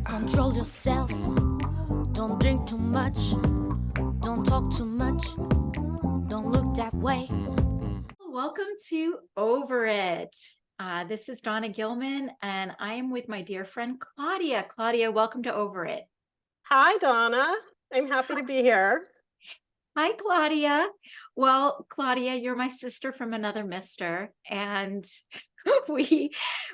Control yourself. Don't drink too much. Don't talk too much. Don't look that way. Welcome to Over It. This is Donna Gilman, and I am with my dear friend Claudia. Claudia, welcome to Over It. Hi, Donna. I'm happy to be here. Hi, Claudia. Well, Claudia, you're my sister from another mister, and we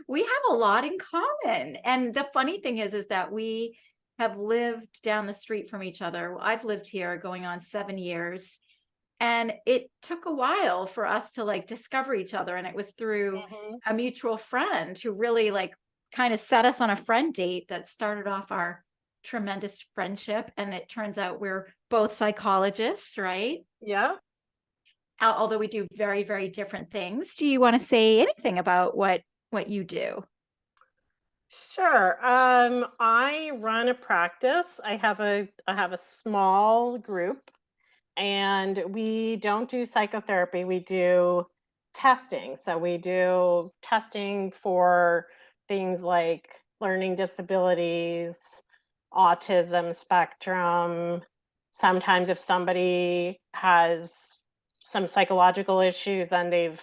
we have a lot in common. And the funny thing is that we have lived down the street from each other. I've lived here going on 7 years. And it took a while for us to like discover each other. And it was through Mhm. a mutual friend who really like kind of set us on a friend date that started off our tremendous friendship. And it turns out we're both psychologists, right? Yeah, Although we do very, very different things. Do you want to say anything about what you do? sure. I run a practice. I have a small group, and we don't do psychotherapy. We do testing. So we do testing for things like learning disabilities, autism spectrum. Sometimes if somebody has some psychological issues and they've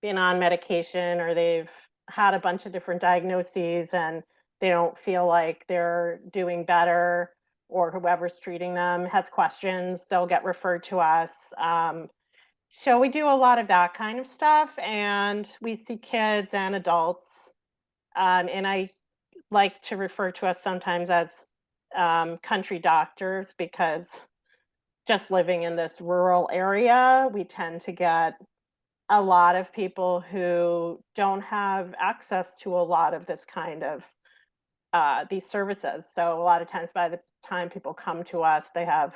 been on medication or they've had a bunch of different diagnoses and they don't feel like they're doing better, or whoever's treating them has questions, they'll get referred to us. So we do a lot of that kind of stuff, and we see kids and adults. And I like to refer to us sometimes as country doctors, because just living in this rural area, we tend to get a lot of people who don't have access to a lot of this kind of these services. So a lot of times, by the time people come to us, they have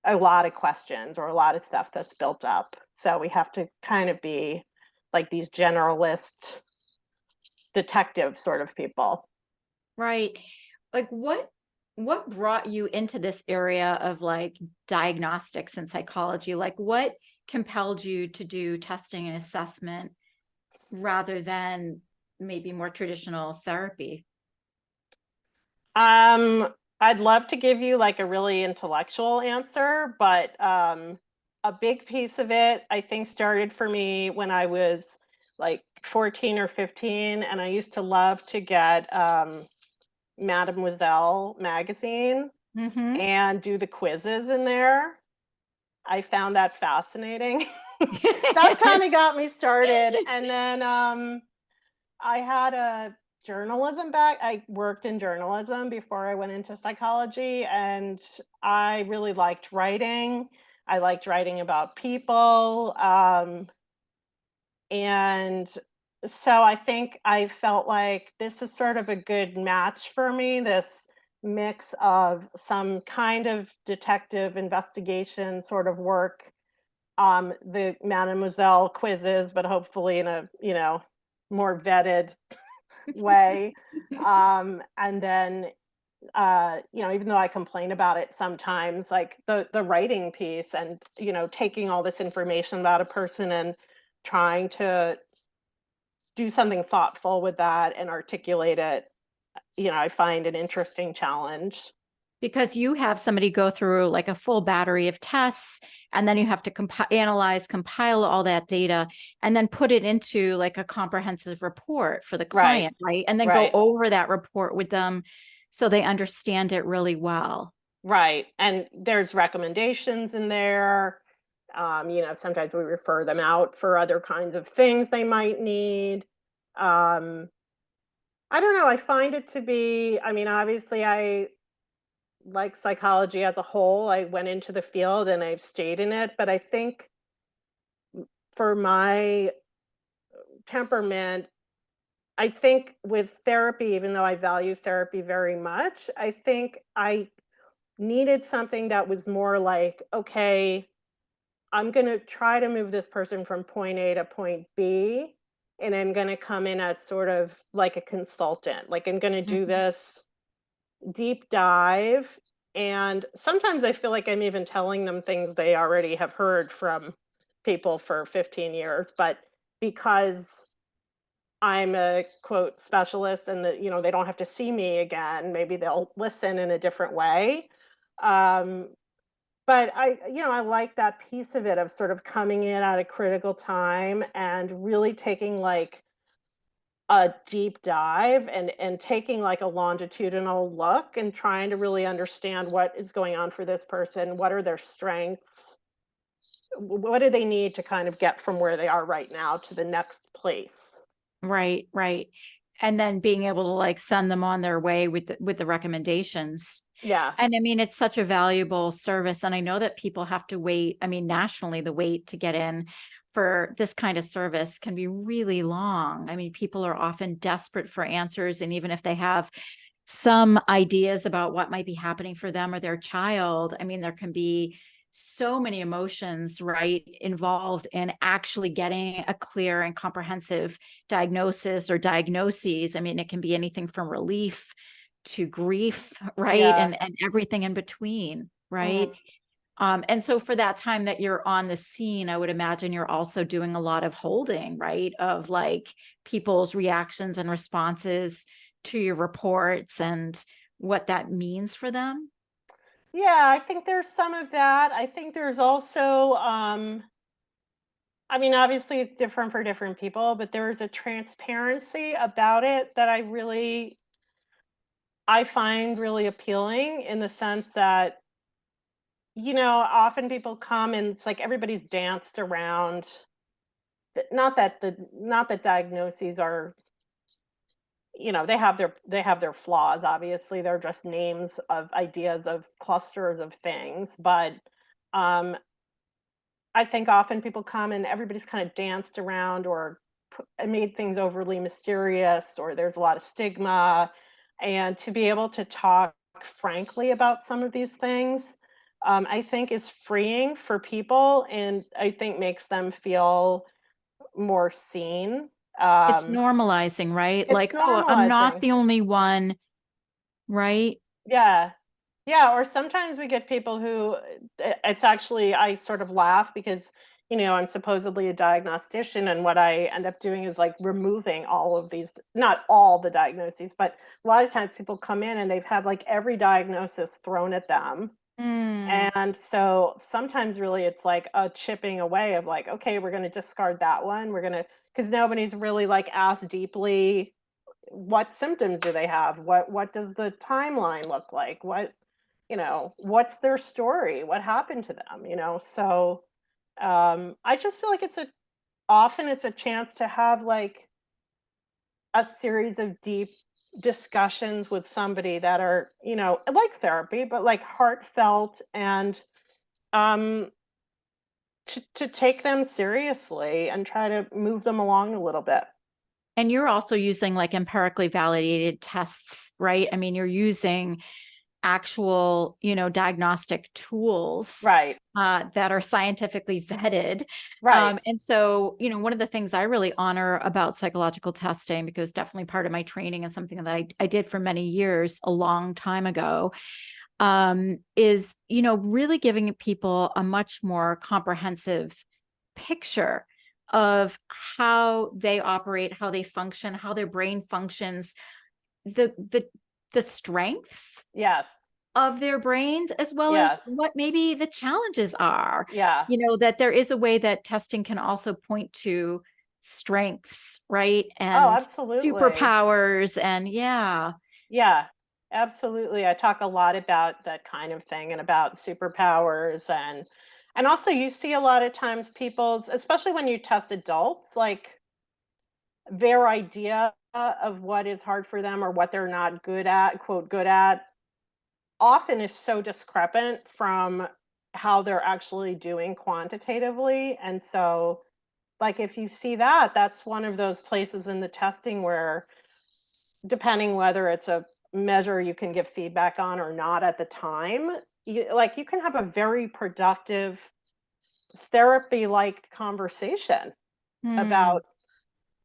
a lot of questions or a lot of stuff that's built up. So we have to kind of be like these generalist detective sort of people. Right. Like what brought you into this area of like diagnostics and psychology? Like what compelled you to do testing and assessment rather than maybe more traditional therapy? Um, I'd love to give you like a really intellectual answer, but a big piece of it, I think, started for me when I was like 14 or 15, and I used to love to get Mademoiselle magazine Mm-hmm. and do the quizzes in there. I found that fascinating. That kind of got me started. And then I had a journalism back. I worked in journalism before I went into psychology, and I really liked writing. I liked writing about people. And so I think I felt like this is sort of a good match for me, this mix of some kind of detective investigation sort of work, the Mademoiselle quizzes, but hopefully in a, more vetted way. And then, even though I complain about it sometimes, like the writing piece and, taking all this information about a person and trying to do something thoughtful with that and articulate it, I find an interesting challenge. Because you have somebody go through like a full battery of tests, and then you have to analyze, compile all that data, and then put it into like a comprehensive report for the Right, client, right? And then go right, over that report with them so they understand it really well. right. And there's recommendations in there. Sometimes we refer them out for other kinds of things they might need. Um, I don't know. I find it to be, I mean, obviously, I like psychology as a whole. I went into the field and I've stayed in it. But I think for my temperament, I think with therapy, even though I value therapy very much, I think I needed something that was more like, okay, I'm going to try to move this person from point A to point B. And I'm going to come in as sort of like a consultant. Like, I'm going to do Mhm. this deep dive. And sometimes I feel like I'm even telling them things they already have heard from people for 15 years. But because I'm a quote specialist and that, they don't have to see me again. Maybe they'll listen in a different way. Um, but I like that piece of it of sort of coming in at a critical time and really taking like a deep dive and taking like a longitudinal look and trying to really understand what is going on for this person, what are their strengths, what do they need to kind of get from where they are right now to the next place. Right, right. And then being able to like send them on their way with the recommendations. Yeah. And I mean, it's such a valuable service. And I know that people have to wait. I mean, nationally, the wait to get in for this kind of service can be really long. I mean, people are often desperate for answers. And even if they have some ideas about what might be happening for them or their child, I mean, there can be so many emotions, right, involved in actually getting a clear and comprehensive diagnosis or diagnoses. I mean, it can be anything from relief to grief, right? Yeah. And everything in between, right? Mhm. And so for that time that you're on the scene, I would imagine you're also doing a lot of holding, right? Of like people's reactions and responses to your reports and what that means for them. Yeah, I think there's some of that. I think there's also, I mean, obviously it's different for different people, but there's a transparency about it that I find really appealing in the sense that, often people come and it's like everybody's danced around. Not that diagnoses are, they have their flaws. Obviously, they're just names of ideas of clusters of things, but um, I think often people come and everybody's kind of danced around or made things overly mysterious, or there's a lot of stigma. And to be able to talk frankly about some of these things, I think is freeing for people and I think makes them feel more seen. It's Um, normalizing, right? it's Like, oh, I'm not normalizing. the only one, right? Yeah. Yeah, or sometimes we get people who it's actually I sort of laugh because, I'm supposedly a diagnostician and what I end up doing is like removing all of these, not all the diagnoses, but a lot of times people come in and they've had like every diagnosis thrown at them. Mm. And so sometimes really it's like a chipping away of like, okay, we're going to discard that one. We're going to, because nobody's really like asked deeply what symptoms do they have? What does the timeline look like? What's their story? What happened to them? So I just feel like it's a chance to have like a series of deep discussions with somebody that are, like therapy, but like heartfelt and um to take them seriously and try to move them along a little bit. And you're also using like empirically validated tests, right? I mean, you're using actual, diagnostic tools Right. that are scientifically vetted. Right. And so, one of the things I really honor about psychological testing, because definitely part of my training and something that I did for many years, a long time ago, is, really giving people a much more comprehensive picture of how they operate, how they function, how their brain functions, the strengths Yes. of their brains, as well as Yes. what maybe the challenges are. Yeah. That there is a way that testing can also point to strengths, right? Oh, And absolutely. superpowers and yeah. Yeah, absolutely. I talk a lot about that kind of thing and about superpowers and also you see a lot of times people's, especially when you test adults, like their idea of what is hard for them or what they're not good at, quote good at, often is so discrepant from how they're actually doing quantitatively. And so like if you see that, that's one of those places in the testing where depending whether it's a measure you can give feedback on or not at the time, you can have a very productive therapy-like conversation Hmm. about,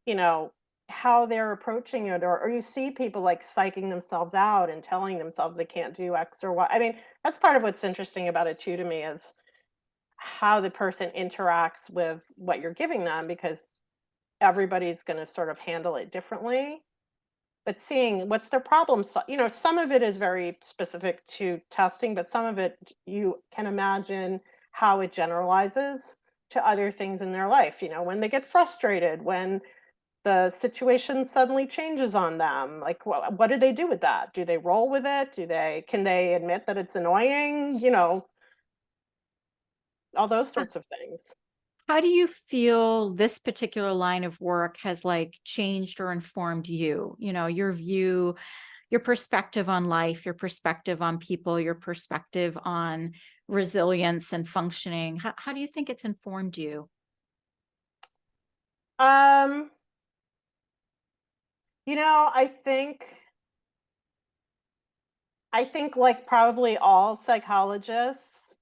you know, how they're approaching it, or you see people like psyching themselves out and telling themselves they can't do X or Y. I mean, that's part of what's interesting about it too to me is how the person interacts with what you're giving them because everybody's going to sort of handle it differently. But seeing what's their problem, some of it is very specific to testing, but some of it you can imagine how it generalizes to other things in their life. When they get frustrated, when the situation suddenly changes on them, like what do they do with that? Do they roll with it? Can they admit that it's annoying? All those sorts of things. How do you feel this particular line of work has like changed or informed you? Your view, your perspective on life, your perspective on people, your perspective on resilience and functioning. How do you think it's informed you? Um, I think like probably all psychologists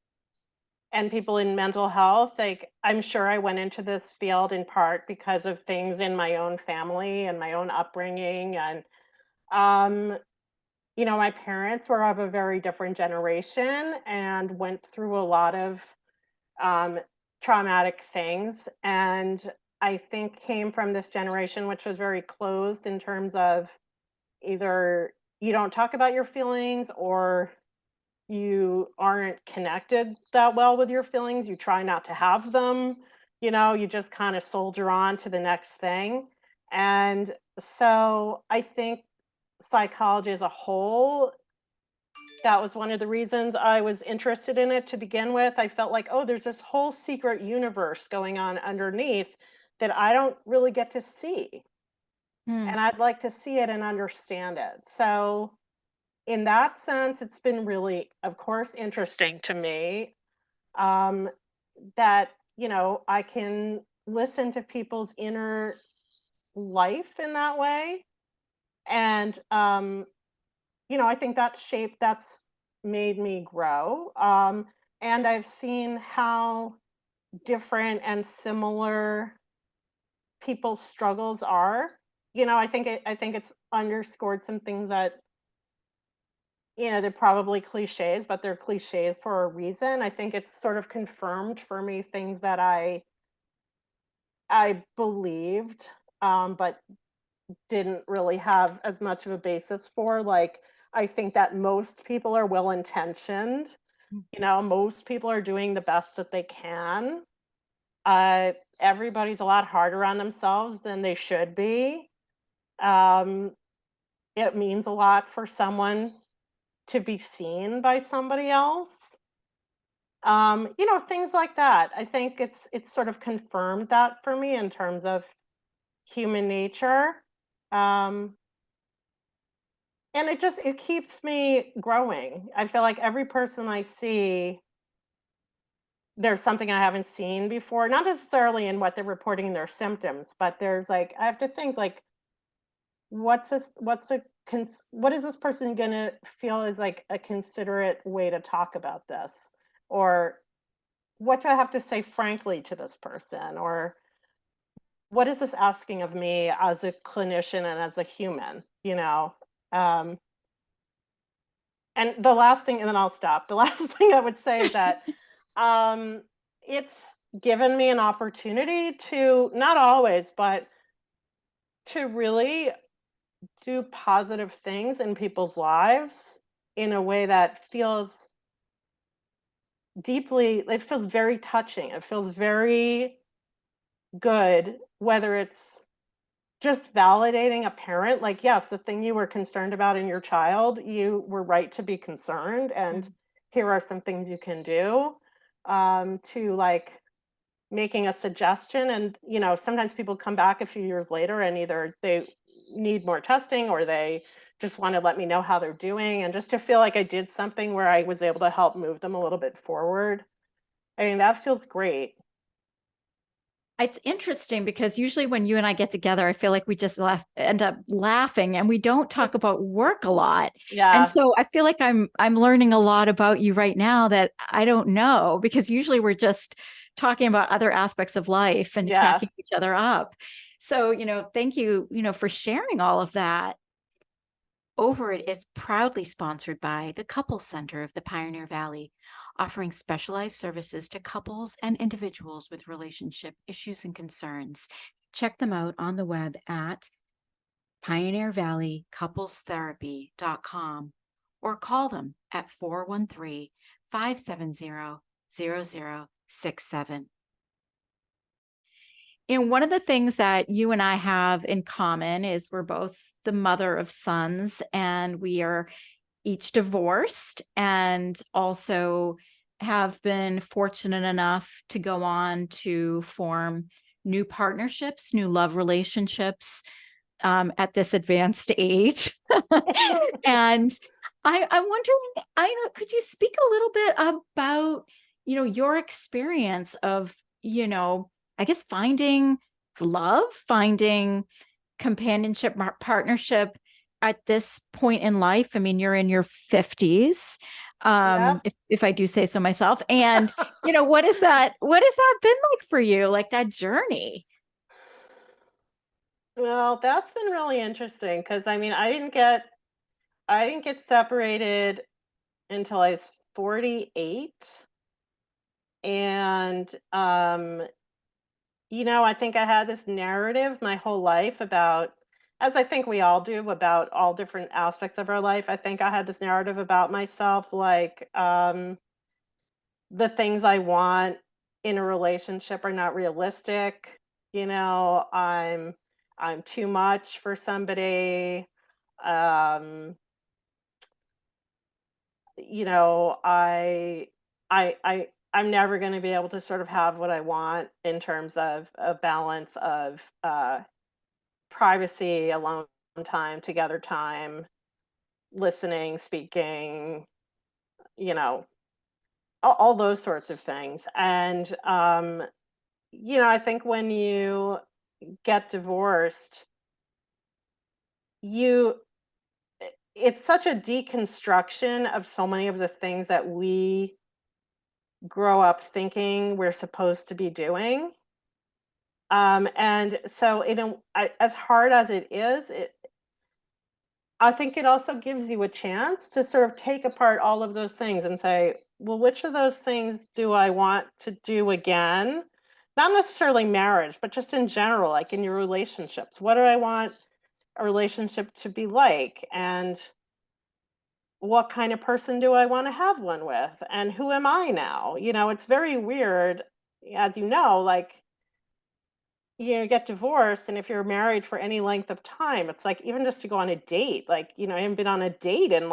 and people in mental health, like I'm sure I went into this field in part because of things in my own family and my own upbringing. And um my parents were of a very different generation and went through a lot of um traumatic things, and I think came from this generation which was very closed in terms of either you don't talk about your feelings or you aren't connected that well with your feelings. You try not to have them. You just kind of soldier on to the next thing. And so I think psychology as a whole, that was one of the reasons I was interested in it to begin with. I felt like, oh, there's this whole secret universe going on underneath that I don't really get to see. Hmm. And I'd like to see it and understand it. So in that sense, it's been really, of course, interesting to me, um, that, I can listen to people's inner life in that way. And, I think that's made me grow. And I've seen how different and similar people's struggles are. I think it's underscored some things that they're probably cliches, but they're cliches for a reason. I think it's sort of confirmed for me things that I believed, but didn't really have as much of a basis for. Like, I think that most people are well intentioned. Most people are doing the best that they can. Everybody's a lot harder on themselves than they should be. Um, it means a lot for someone to be seen by somebody else. Things like that. I think it's sort of confirmed that for me in terms of human nature. Um, and it keeps me growing. I feel like every person I see, there's something I haven't seen before, not necessarily in what they're reporting their symptoms, but there's like I have to think like what is this person going to feel is like a considerate way to talk about this, or what do I have to say frankly to this person, or what is this asking of me as a clinician and as a human. um and the last thing, and then I'll stop. The last thing I would say is that um it's given me an opportunity to, not always, but to really do positive things in people's lives in a way that feels it feels very touching. It feels very good, whether it's just validating a parent, like, yes, the thing you were concerned about in your child, you were right to be concerned, and Mm. here are some things you can do, to like making a suggestion. And sometimes people come back a few years later and either they need more testing or they just want to let me know how they're doing, and just to feel like I did something where I was able to help move them a little bit forward. I mean, that feels great. It's interesting because usually when you and I get together, I feel like we just end up laughing and we don't talk about work a lot. And Yeah, so I feel like I'm learning a lot about you right now that I don't know, because usually we're just talking about other aspects of life and yeah. cracking each other up. So, thank you, for sharing all of that. Over It is proudly sponsored by the Couples Center of the Pioneer Valley, offering specialized services to couples and individuals with relationship issues and concerns. check them out on the web at pioneervalleycouplestherapy.com or call them at 413-570-0067. And one of the things that you and I have in common is we're both the mother of sons, and we are each divorced and also have been fortunate enough to go on to form new partnerships, new love relationships at this advanced age. And I'm wondering, could you speak a little bit about, your experience of, I guess finding love, finding companionship, partnership at this point in life? I mean, you're in your 50s, Yep. if I do say so myself. And, what has that been like for you, like that journey? Well, that's been really interesting because I mean, I didn't get separated until I was 48. And I think I had this narrative my whole life about, as I think we all do, about all different aspects of our life. I think I had this narrative about myself, like the things I want in a relationship are not realistic. I'm too much for somebody. Um, I'm never going to be able to sort of have what I want in terms of a balance of privacy, alone time, together time, listening, speaking, you know, all those sorts of things. And I think when you get divorced, you it's such a deconstruction of so many of the things that we grow up thinking we're supposed to be doing. And so, as hard as it is, I think it also gives you a chance to sort of take apart all of those things and say, well, which of those things do I want to do again? Not necessarily marriage, but just in general, like in your relationships. What do I want a relationship to be like? And what kind of person do I want to have one with? And who am I now? It's very weird, as like get divorced, and if you're married for any length of time, it's like even just to go on a date, like, I haven't been on a date in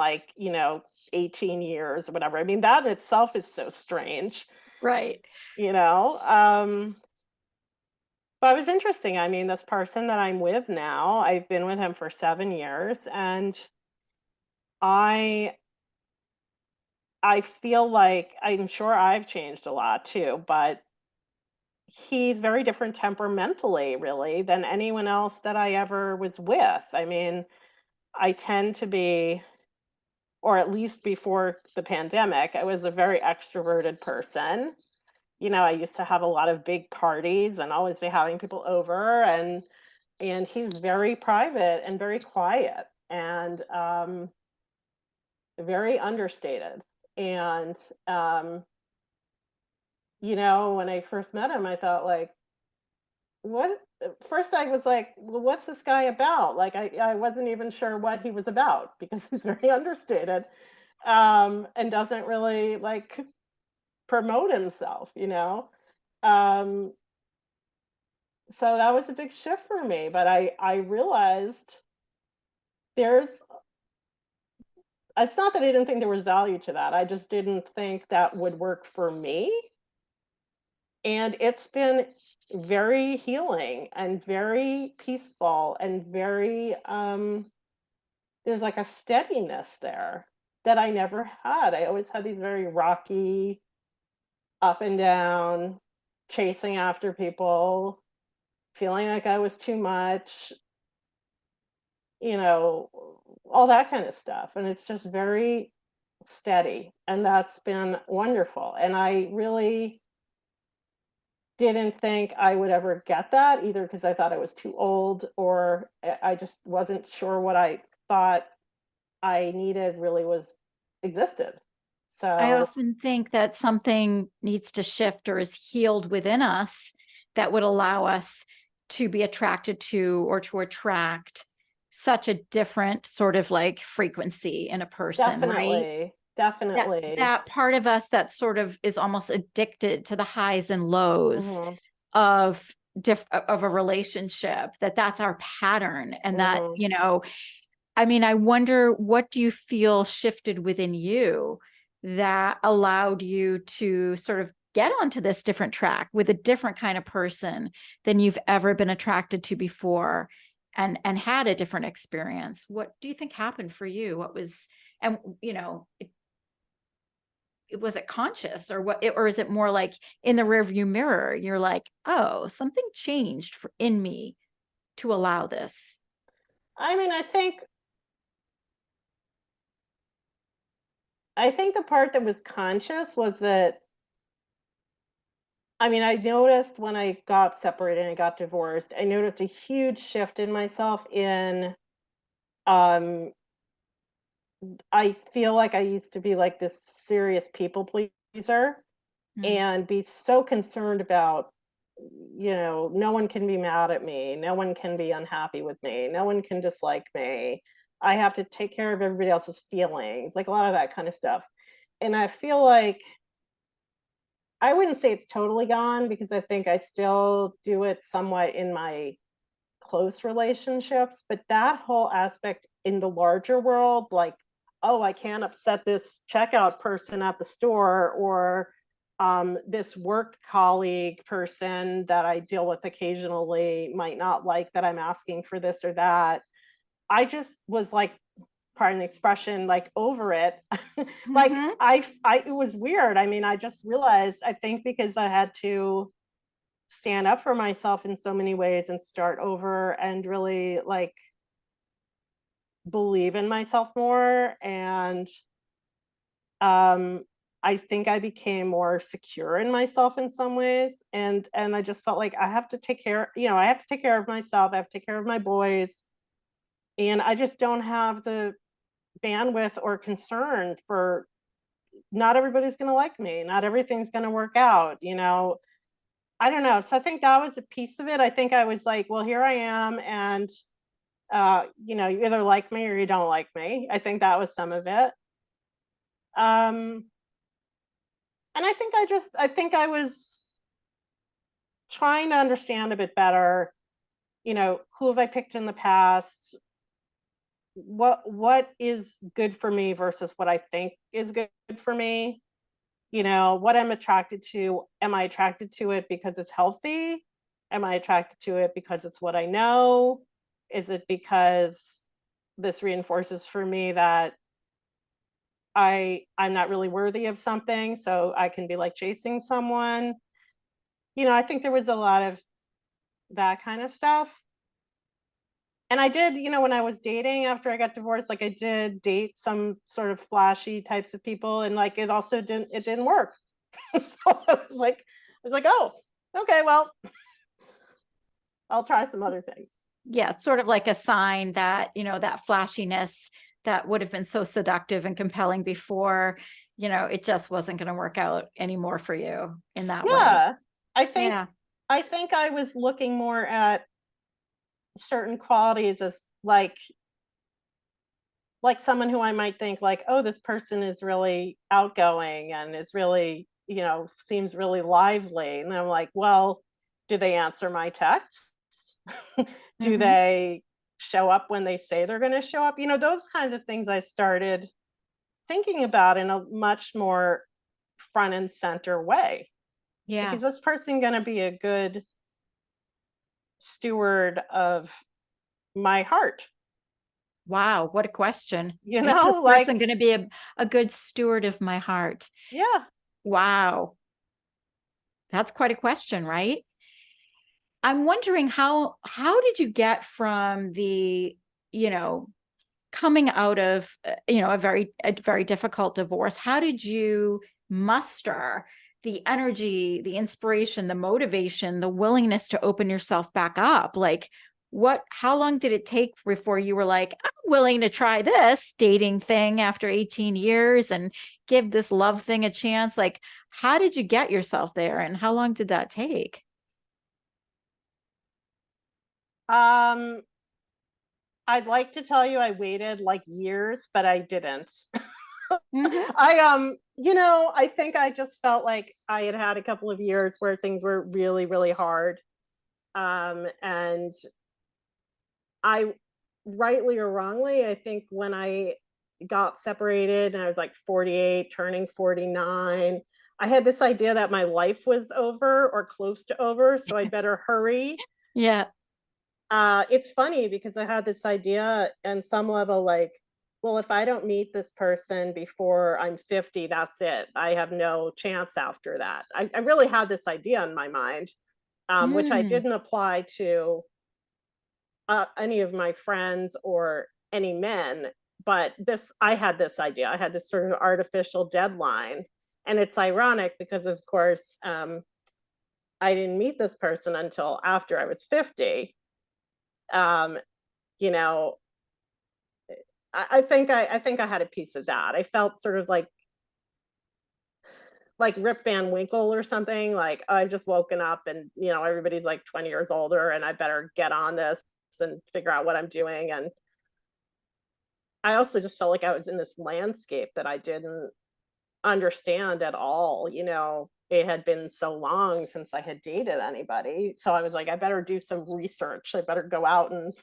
18 years or whatever. I mean, that in itself is so strange, Right. you know? But it was interesting. I mean, this person that I'm with now, I've been with him for 7 years, and I I feel like I'm sure I've changed a lot too, but he's very different temperamentally, really, than anyone else that I ever was with. I mean, I tend to be, or at least before the pandemic, I was a very extroverted person. I used to have a lot of big parties and always be having people over, and he's very private and very quiet and very understated. And when I first met him, I thought like, what? First, I was like, well, what's this guy about? Like, I wasn't even sure what he was about because he's very understated, and doesn't really like promote himself. Um, so that was a big shift for me. But I realized there's it's not that I didn't think there was value to that. I just didn't think that would work for me. And it's been very healing and very peaceful and very there's like a steadiness there that I never had. I always had these very rocky, up and down, chasing after people, feeling like I was too much, you know, all that kind of stuff. And it's just very steady. And that's been wonderful. And I really didn't think I would ever get that, either because I thought I was too old, or I just wasn't sure what I thought I needed really was existed. I So often think that something needs to shift or is healed within us that would allow us to be attracted to or to attract such a different sort of like frequency in a person, right? Definitely. That part of us that sort of is almost addicted to the highs and lows Mhm, of of a relationship, that's our pattern. And that, mhm. I mean, I wonder, what do you feel shifted within you that allowed you to sort of get onto this different track with a different kind of person than you've ever been attracted to before, and had a different experience? What do you think happened for you? What was, and was it conscious, or what, or is it more like in the rearview mirror, you're like, oh, something changed in me to allow this? I mean, I think the part that was conscious was that, I mean, I noticed when I got separated and I got divorced, I noticed a huge shift in myself in, um I feel like I used to be like this serious people pleaser Mm. and be so concerned about, no one can be mad at me, no one can be unhappy with me, no one can dislike me. I have to take care of everybody else's feelings, like a lot of that kind of stuff. And I feel like I wouldn't say it's totally gone because I think I still do it somewhat in my close relationships, but that whole aspect in the larger world, like, oh, I can't upset this checkout person at the store, or this work colleague person that I deal with occasionally might not like that I'm asking for this or that. I just was like, pardon the expression, like over it. Like Mhm. it was weird. I mean, I just realized, I think because I had to stand up for myself in so many ways and start over and really like believe in myself more, and um I think I became more secure in myself in some ways, and I just felt like I have to take care, I have to take care of myself, I have to take care of my boys, and I just don't have the bandwidth or concern for, not everybody's going to like me, not everything's going to work out, I don't know. So I think that was a piece of it. I think I was like, well, here I am, and you either like me or you don't like me. I think that was some of it. Um, and I think I was trying to understand a bit better, who have I picked in the past? What is good for me versus what I think is good for me? What I'm attracted to, am I attracted to it because it's healthy? Am I attracted to it because it's what I know? Is it because this reinforces for me that I'm not really worthy of something, so I can be like chasing someone? I think there was a lot of that kind of stuff. And I did, when I was dating after I got divorced, like I did date some sort of flashy types of people, and like it didn't work. So I was like, oh, okay, well, I'll try some other things. Yeah, sort of like a sign that, that flashiness that would have been so seductive and compelling before, it just wasn't going to work out anymore for you in that way. Yeah. I think Yeah. I think I was looking more at certain qualities as like someone who I might think like, oh, this person is really outgoing and is really, seems really lively. And I'm like, well, do they answer my texts? Do Hmm. they show up when they say they're going to show up? Those kinds of things I started thinking about in a much more front and center way. Like, Yeah. is this person going to be a good steward of my heart? Wow. What a question. Is this Like, person going to be a good steward of my heart? yeah. Wow. That's quite a question, right? I'm wondering, how did you get from the, you know, coming out of a very difficult divorce? How did you muster the energy, the inspiration, the motivation, the willingness to open yourself back up? Like, how long did it take before you were like, I'm willing to try this dating thing after 18 years and give this love thing a chance? Like, how did you get yourself there, and how long did that take? Um, I'd like to tell you I waited like years, but I didn't. Mhm. I think I just felt like I had had a couple of years where things were really, really hard. And I, rightly or wrongly, I think when I got separated and I was like 48, turning 49, I had this idea that my life was over or close to over, so I'd better hurry. Yeah. It's funny because I had this idea and some level like, well, if I don't meet this person before I'm 50, that's it. I have no chance after that. I really had this idea in my mind, which I Mm. didn't apply to any of my friends or any men. But I had this idea. I had this sort of artificial deadline. And it's ironic because, of course, I didn't meet this person until after I was 50. Um, you know, I think I had a piece of that. I felt sort of like Rip Van Winkle or something. Like, oh, I've just woken up and everybody's like 20 years older, and I better get on this and figure out what I'm doing. And I also just felt like I was in this landscape that I didn't understand at all. It had been so long since I had dated anybody, so I was like, I better do some research. I better go out and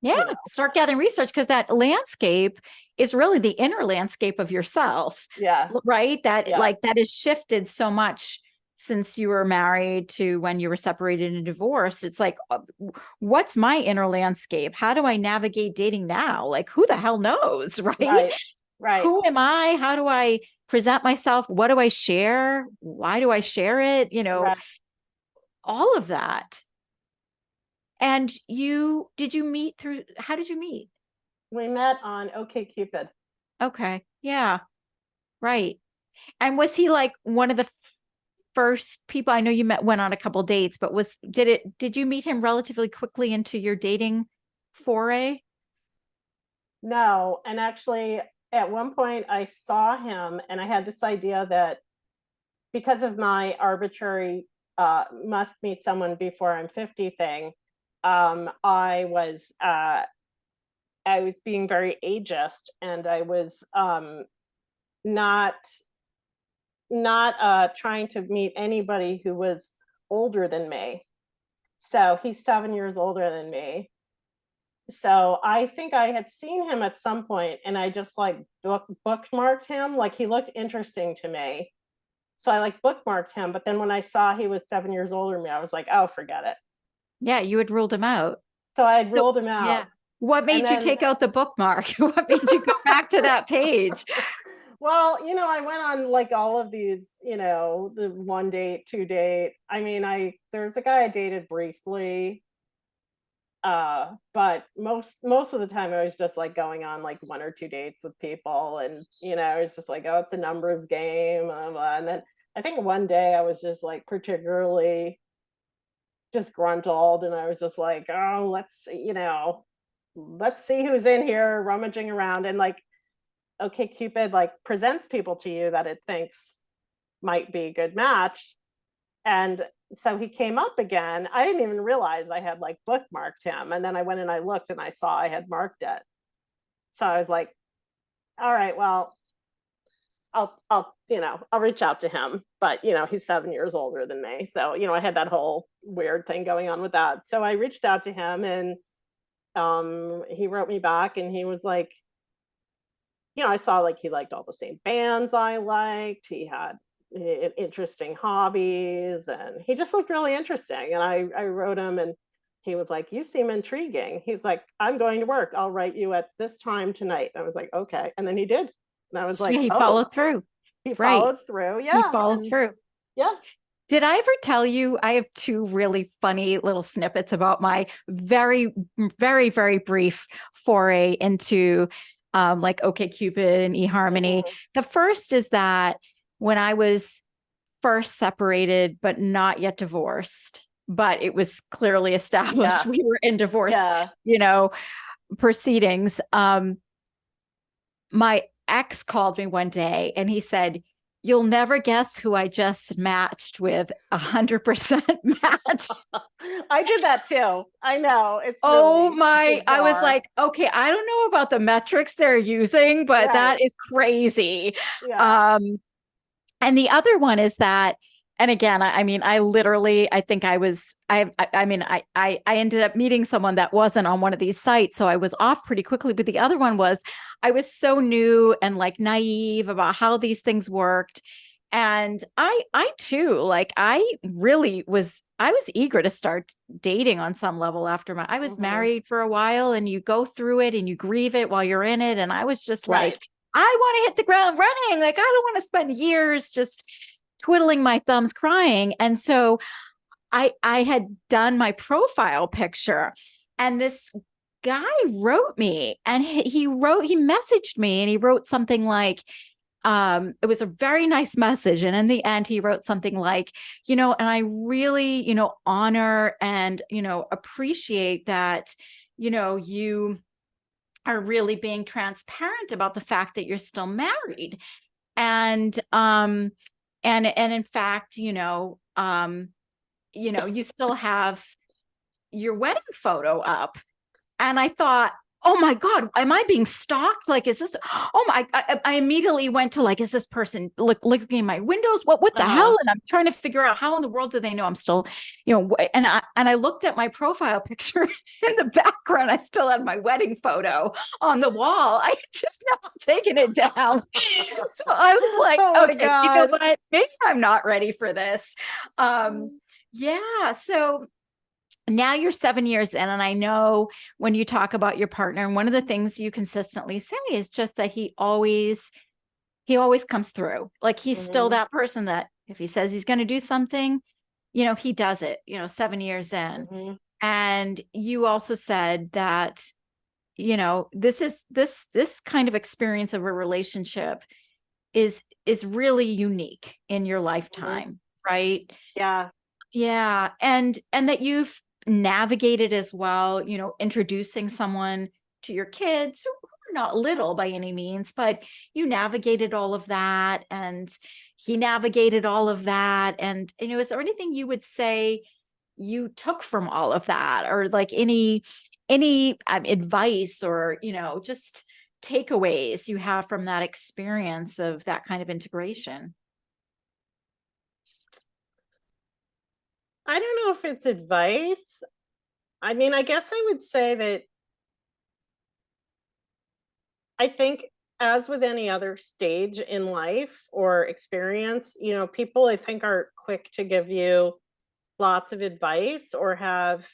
Yeah, you know, start gathering research because that landscape is really the inner landscape of yourself, yeah, right? That yeah, that has shifted so much since you were married to when you were separated and divorced. It's like, what's my inner landscape? How do I navigate dating now? Like, who the hell knows, right? right, right, Who am I? How do I present myself? What do I share? Why do I share it? right. All of that. And did you meet through, how did you meet? We met on OkCupid. Okay. Yeah. Right. And was he like one of the first people? I know you went on a couple dates, but did you meet him relatively quickly into your dating foray? No, and actually, at one point, I saw him, and I had this idea that because of my arbitrary must meet someone before I'm 50 thing, um, I was uh, I was being very ageist, and I was not trying to meet anybody who was older than me. So he's 7 years older than me. So I think I had seen him at some point, and I just like bookmarked him. Like, he looked interesting to me. So I like bookmarked him. But then when I saw he was 7 years older than me, I was like, oh, forget it. Yeah, you had ruled him out. So I So, ruled him yeah. out. What And made you then, take out the bookmark? What made you go back to that page? well, I went on like all of these, the one date, two date. I mean, there's a guy I dated briefly, but most of the time I was just like going on like one or two dates with people, and it's just like, oh, it's a numbers game, blah, blah. And then I think one day I was just like particularly disgruntled, and I was just like, oh, let's see who's in here rummaging around. And like, okay, Cupid like presents people to you that it thinks might be a good match. And so he came up again. I didn't even realize I had like bookmarked him. And then I went and I looked and I saw I had marked it. So I was like, all right, well, I'll reach out to him. But he's 7 years older than me. So, I had that whole weird thing going on with that. So I reached out to him, and he wrote me back, and he was like, I saw like he liked all the same bands I liked. He had interesting hobbies, and he just looked really interesting. And I wrote him, and he was like, you seem intriguing. He's like, I'm going to work. I'll write you at this time tonight. And I was like, okay. And then he did. And I was Yeah, like, he oh, followed through. he Right. followed through. He Yeah. followed And through. yeah. Did I ever tell you I have two really funny little snippets about my very, very, very brief foray into like OkCupid and eHarmony? Mhm. The first is that when I was first separated, but not yet divorced, but it was clearly established Yeah. we were in divorce, Yeah. proceedings. My ex called me one day and he said, you'll never guess who I just matched with 100% match. I did that too. I know. It's Oh really my, I was bizarre. like, okay, I don't know about the metrics they're using, but Right. that is crazy. Yeah. And the other one is that, and again, I mean, I literally, I think I ended up meeting someone that wasn't on one of these sites. So I was off pretty quickly. But the other one was, I was so new and like naive about how these things worked. And I too, like, I was eager to start dating on some level after I was married for a while, and you go through it and you grieve it while you're in it. And I was just like, Right. I want to hit the ground running. Like, I don't want to spend years just twiddling my thumbs crying. And so I had done my profile picture, and this guy wrote me, and he messaged me, and he wrote something like, it was a very nice message. And in the end, he wrote something like, and I really, honor and, appreciate that, you are really being transparent about the fact that you're still married. And in fact, you still have your wedding photo up. And I thought, oh my God, am I being stalked? Like, is this, oh my, I immediately went to like, is this person looking in my windows? What the hell? And I'm trying to figure out how in the world do they know I'm still, and I looked at my profile picture in the background. I still had my wedding photo on the wall. I had just not taken it down. So I was like, Oh my okay, you know God. what? Maybe I'm not ready for this. Yeah. So now you're 7 years in, and I know when you talk about your partner, and one of the things you consistently say is just that he always comes through. Like, he's still that person that if he says he's going to do something, he does it, 7 years in. And you also said that, this kind of experience of a relationship is really unique in your lifetime, right? Yeah. Yeah. And that you've navigated as well, introducing someone to your kids who are not little by any means, but you navigated all of that, and he navigated all of that. And, is there anything you would say you took from all of that, or like any advice, or, just takeaways you have from that experience of that kind of integration? I don't know if it's advice. I mean, I guess I would say that I think, as with any other stage in life or experience, people I think are quick to give you lots of advice or have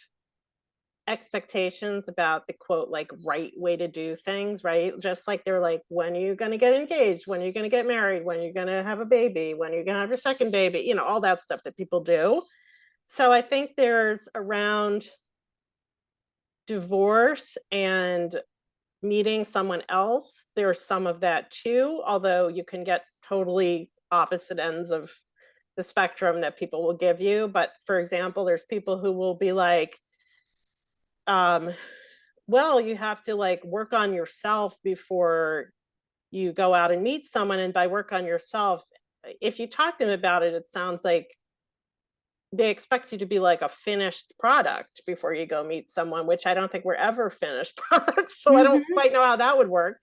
expectations about the quote, like, right way to do things, right? Just like they're like, when are you going to get engaged? When are you going to get married? When are you going to have a baby? When are you going to have your second baby? All that stuff that people do. So I think there's around divorce and meeting someone else, there's some of that too, although you can get totally opposite ends of the spectrum that people will give you. But for example, there's people who will be like, well, you have to like work on yourself before you go out and meet someone. And by work on yourself, if you talk to them about it, it sounds like they expect you to be like a finished product before you go meet someone, which I don't think we're ever finished products. So I don't quite know how that would work.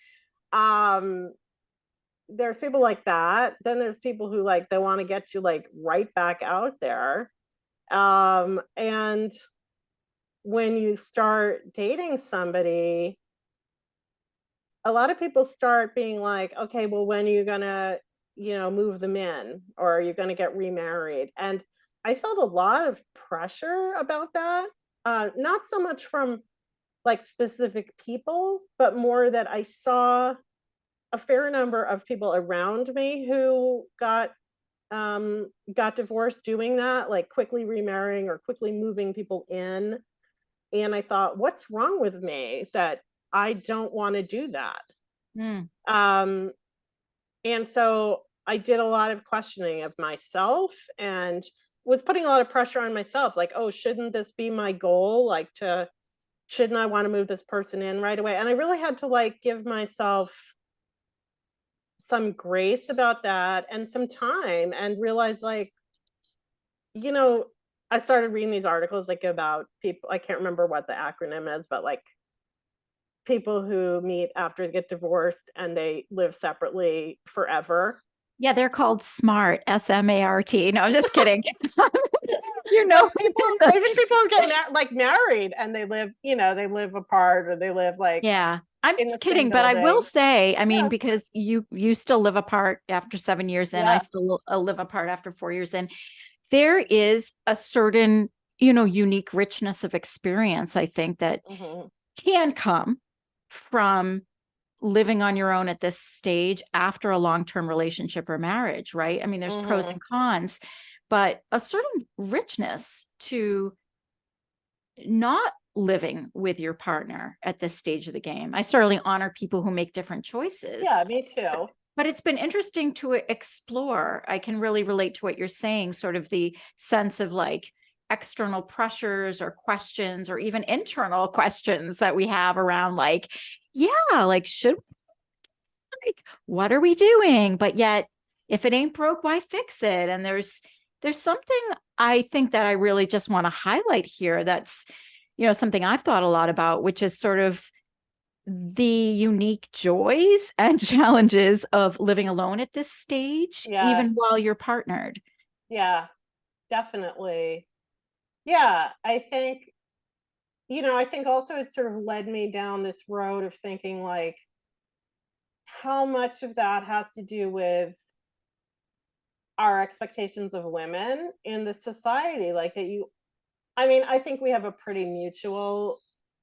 There's people like that. Then there's people who like, they want to get you like right back out there. And when you start dating somebody, a lot of people start being like, okay, well, when are you gonna, move them in, or are you gonna get remarried? And I felt a lot of pressure about that. Not so much from like specific people, but more that I saw a fair number of people around me who got divorced doing that, like quickly remarrying or quickly moving people in. And I thought, what's wrong with me that I don't want to do that? Mm. And so I did a lot of questioning of myself and was putting a lot of pressure on myself. Like, oh, shouldn't this be my goal? Like, shouldn't I want to move this person in right away? And I really had to like give myself some grace about that and some time, and realize, like, you know, I started reading these articles, like, about people, I can't remember what the acronym is, but, like, people who meet after they get divorced and they live separately forever. Yeah, they're called SMART, SMART. No, I'm just kidding. But people, even people who get married and they live, they live apart, or they live, like, Yeah. I'm in the just same kidding, but I will building. say, I mean, Yeah, because you still live apart after 7 years in, I yeah. still live apart after 4 years in. There is a certain, unique richness of experience, I think, that Mhm, can come from living on your own at this stage after a long-term relationship or marriage, right? I mean, there's pros mhm. and cons, but a certain richness to not living with your partner at this stage of the game. I certainly honor people who make different Yeah, choices, me too. but it's been interesting to explore. I can really relate to what you're saying, sort of the sense of like external pressures or questions or even internal questions that we have around like, yeah, like should like what are we doing? But yet if it ain't broke, why fix it? And there's something I think that I really just want to highlight here that's something I've thought a lot about, which is sort of the unique joys and challenges of living alone at this stage, Yeah, even while you're partnered. yeah, definitely. Yeah, I think also it sort of led me down this road of thinking, like, how much of that has to do with our expectations of women in the society, like, I mean, I think we have a pretty mutual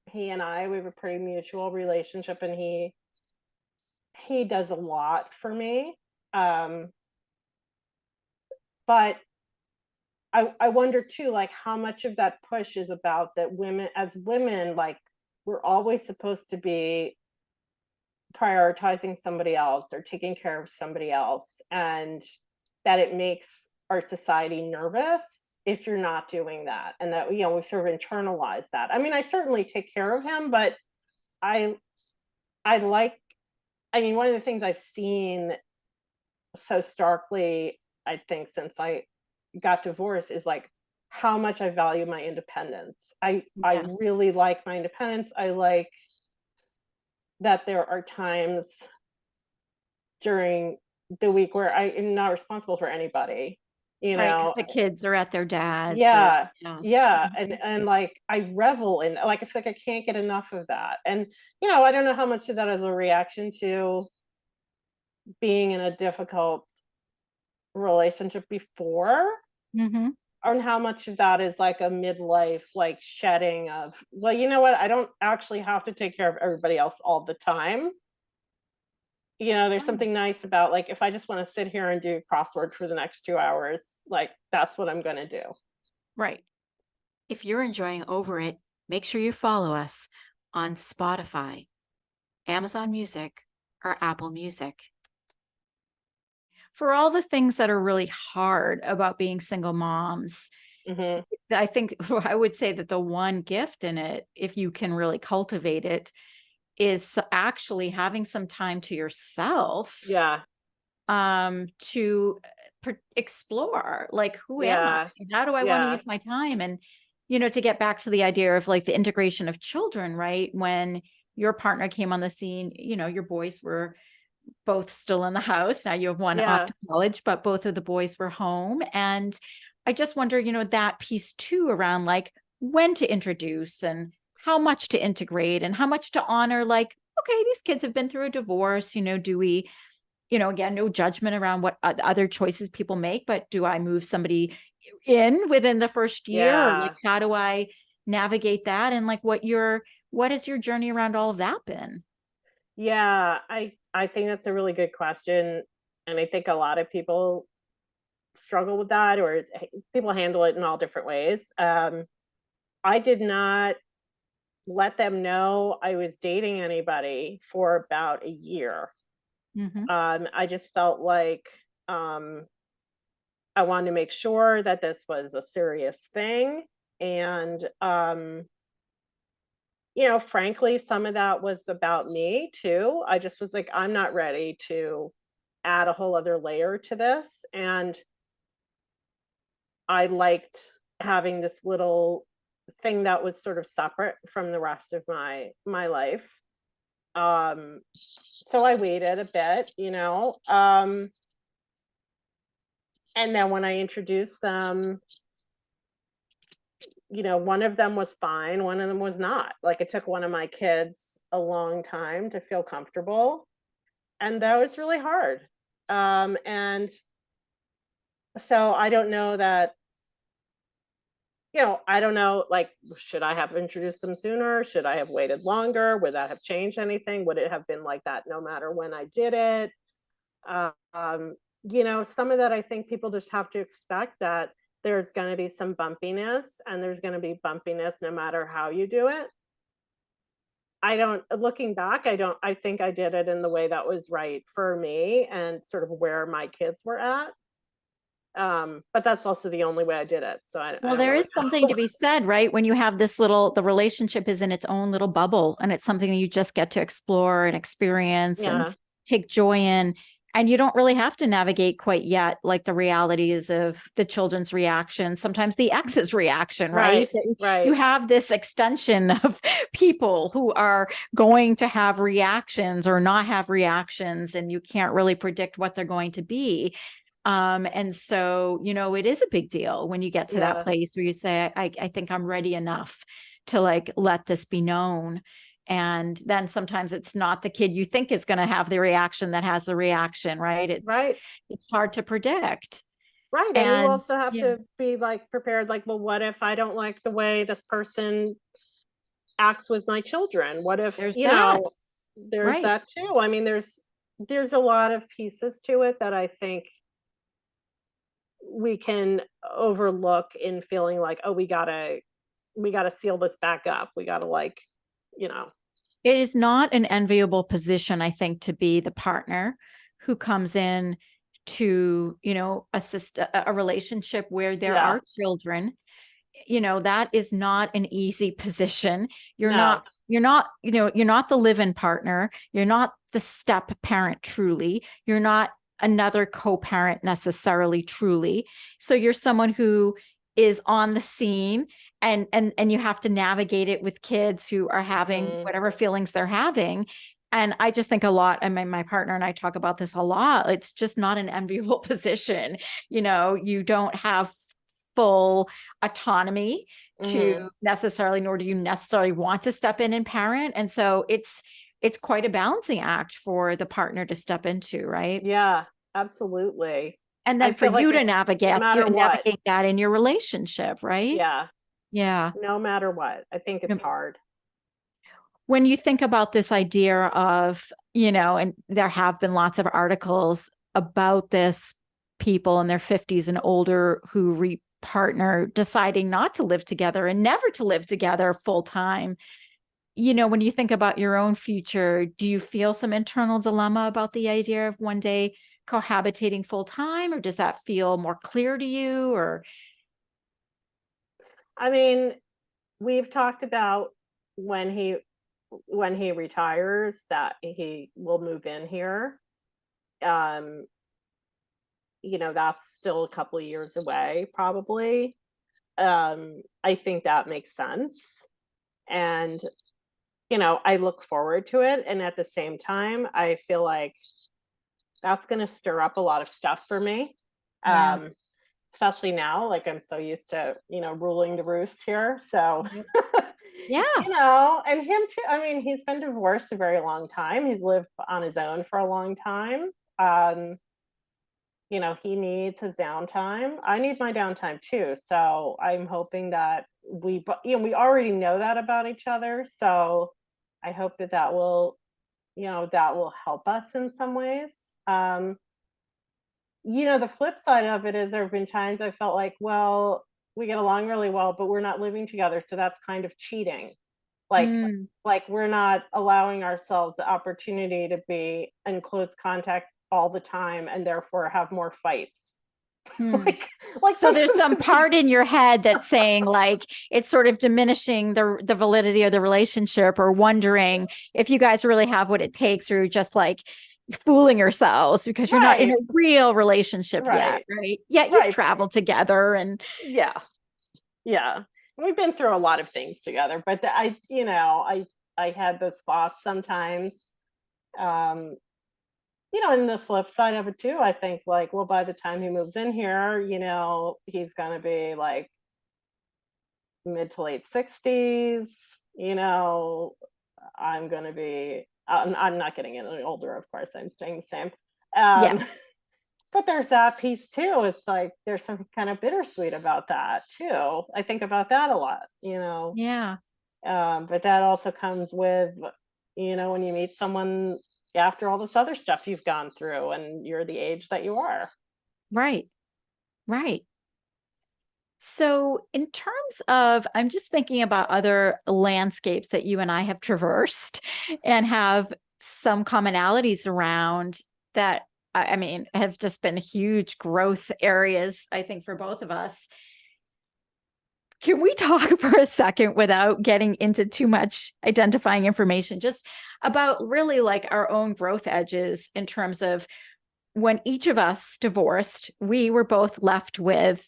he and we have a pretty mutual relationship, and he does a lot for me. Um, but I wonder too, like, how much of that push is about that women, like, we're always supposed to be prioritizing somebody else or taking care of somebody else, and that it makes our society nervous if you're not doing that, and that, we sort of internalize that. I mean, I certainly take care of him, but I I like I mean, one of the things I've seen so starkly, I think, since I got divorced, is like how much I value my independence. I Yes. really like my independence. I like that there are times during the week where I am not responsible for anybody, you Right. Because know? the kids are at their dad's or Yeah. yes. Yeah. And like I revel in, like, I feel like I can't get enough of that. And I don't know how much of that is a reaction to being in a difficult relationship before, Hmm. and how much of that is like a midlife, like, shedding of, well, you know what, I don't actually have to take care of everybody else all the time. There's something nice about, like, if I just want to sit here and do crossword for the next 2 hours, like, that's what I'm going to do. Right. If you're enjoying Over It, make sure you follow us on Spotify, Amazon Music, or Apple Music. For all the things that are really hard about being single moms, Hmm. I think I would say that the one gift in it, if you can really cultivate it, is actually having some time to yourself, Yeah. to explore, like, who am I? Yeah. And how do I want to Yeah. use my time? And, to get back to the idea of like the integration of children, right? When your partner came on the scene, your boys were both still in the house. Now you have one off Yeah. to college, but both of the boys were home. And I just wonder, that piece too around like when to introduce and how much to integrate and how much to honor, like, okay, these kids have been through a divorce, do we, again, no judgment around what other choices people make, but do I move somebody in within the first year or like Yeah. how do I navigate that? And like what has your journey around all of that been? Yeah. I think that's a really good question. And I think a lot of people struggle with that, or people handle it in all different ways. I did not let them know I was dating anybody for about a year. Hmm. I just felt like, um, I wanted to make sure that this was a serious thing. And, frankly, some of that was about me too. I just was like, I'm not ready to. add a whole other layer to this. And I liked having this little thing that was sort of separate from the rest of my life. So I waited a bit, and then when I introduced them, one of them was fine, one of them was not. Like, it took one of my kids a long time to feel comfortable, and that was really hard. And so I don't know that, I don't know, like, should I have introduced them sooner? Should I have waited longer? Would that have changed anything? Would it have been like that no matter when I did it? Some of that, I think people just have to expect that there's going to be some bumpiness, and there's going to be bumpiness no matter how you do it. Looking back, I think I did it in the way that was right for me and sort of where my kids were at. But that's also the only way I did it. So Well, there is something to be said, right? When you have the relationship is in its own little bubble, and it's something that you just get to explore and experience and take joy in. And you don't really have to navigate quite yet, like the realities of the children's reaction, sometimes the ex's reaction, right? Right. You have this extension of people who are going to have reactions or not have reactions, and you can't really predict what they're going to be. And so, it is a big deal when you get to that place where you say, I think I'm ready enough to like, let this be known. And then sometimes it's not the kid you think is going to have the reaction that has the reaction, right? It's hard to predict. Right. And you also have to be like prepared, like, well, what if I don't like the way this person acts with my children? What if, there's that too. I mean, there's a lot of pieces to it that I think we can overlook in feeling like, oh, we gotta seal this back up. We gotta It is not an enviable position, I think, to be the partner who comes in to, assist a relationship where there are children. That is not an easy position. You're not the live-in partner. You're not the step parent truly. You're not another co-parent necessarily truly. So you're someone who is on the scene, and you have to navigate it with kids who are having whatever feelings they're having. And I just think a lot, I mean, my partner and I talk about this a lot. It's just not an enviable position. You don't have full autonomy to necessarily, nor do you necessarily want to step in and parent. And so it's quite a balancing act for the partner to step into, right? Yeah, absolutely. And then for you to navigate that in your relationship, right? Yeah. Yeah. No matter what. I think it's hard. When you think about this idea of, and there have been lots of articles about this, people in their 50s and older who partner deciding not to live together and never to live together full time. When you think about your own future, do you feel some internal dilemma about the idea of one day cohabitating full time, or does that feel more clear to you? Or, I mean, we've talked about when he retires that he will move in here. That's still a couple of years away, probably. I think that makes sense. And, I look forward to it. And at the same time, I feel like that's going to stir up a lot of stuff for me. Especially now, like, I'm so used to, ruling the roost here. So, and him too. I mean, he's been divorced a very long time. He's lived on his own for a long time. He needs his downtime. I need my downtime too. So I'm hoping that we already know that about each other. So I hope that will help us in some ways. The flip side of it is there have been times I felt like, well, we get along really well, but we're not living together. So that's kind of cheating. Like we're not allowing ourselves the opportunity to be in close contact all the time and therefore have more fights. So there's some part in your head that's saying like it's sort of diminishing the validity of the relationship, or wondering if you guys really have what it takes, or just like fooling yourselves because you're not in a Right. real relationship yet, Right. right? Yet you've Right. traveled together and Yeah. Yeah. We've been through a lot of things together, but I had those thoughts sometimes. Um, and the flip side of it too, I think like, well, by the time he moves in here, he's gonna be like mid to late 60s, you know, I'm gonna be I'm not getting any older, of course, I'm staying the same. yeah, Um, but there's that piece too. It's like there's something kind of bittersweet about that too. I think about that a lot. yeah, But that also comes with, when you meet someone after all this other stuff you've gone through and you're the age that you are. right, right. So, in terms of, I'm just thinking about other landscapes that you and I have traversed and have some commonalities around that, I mean, have just been huge growth areas, I think, for both of us. Can we talk for a second without getting into too much identifying information, just about really like our own growth edges in terms of when each of us divorced, we were both left with,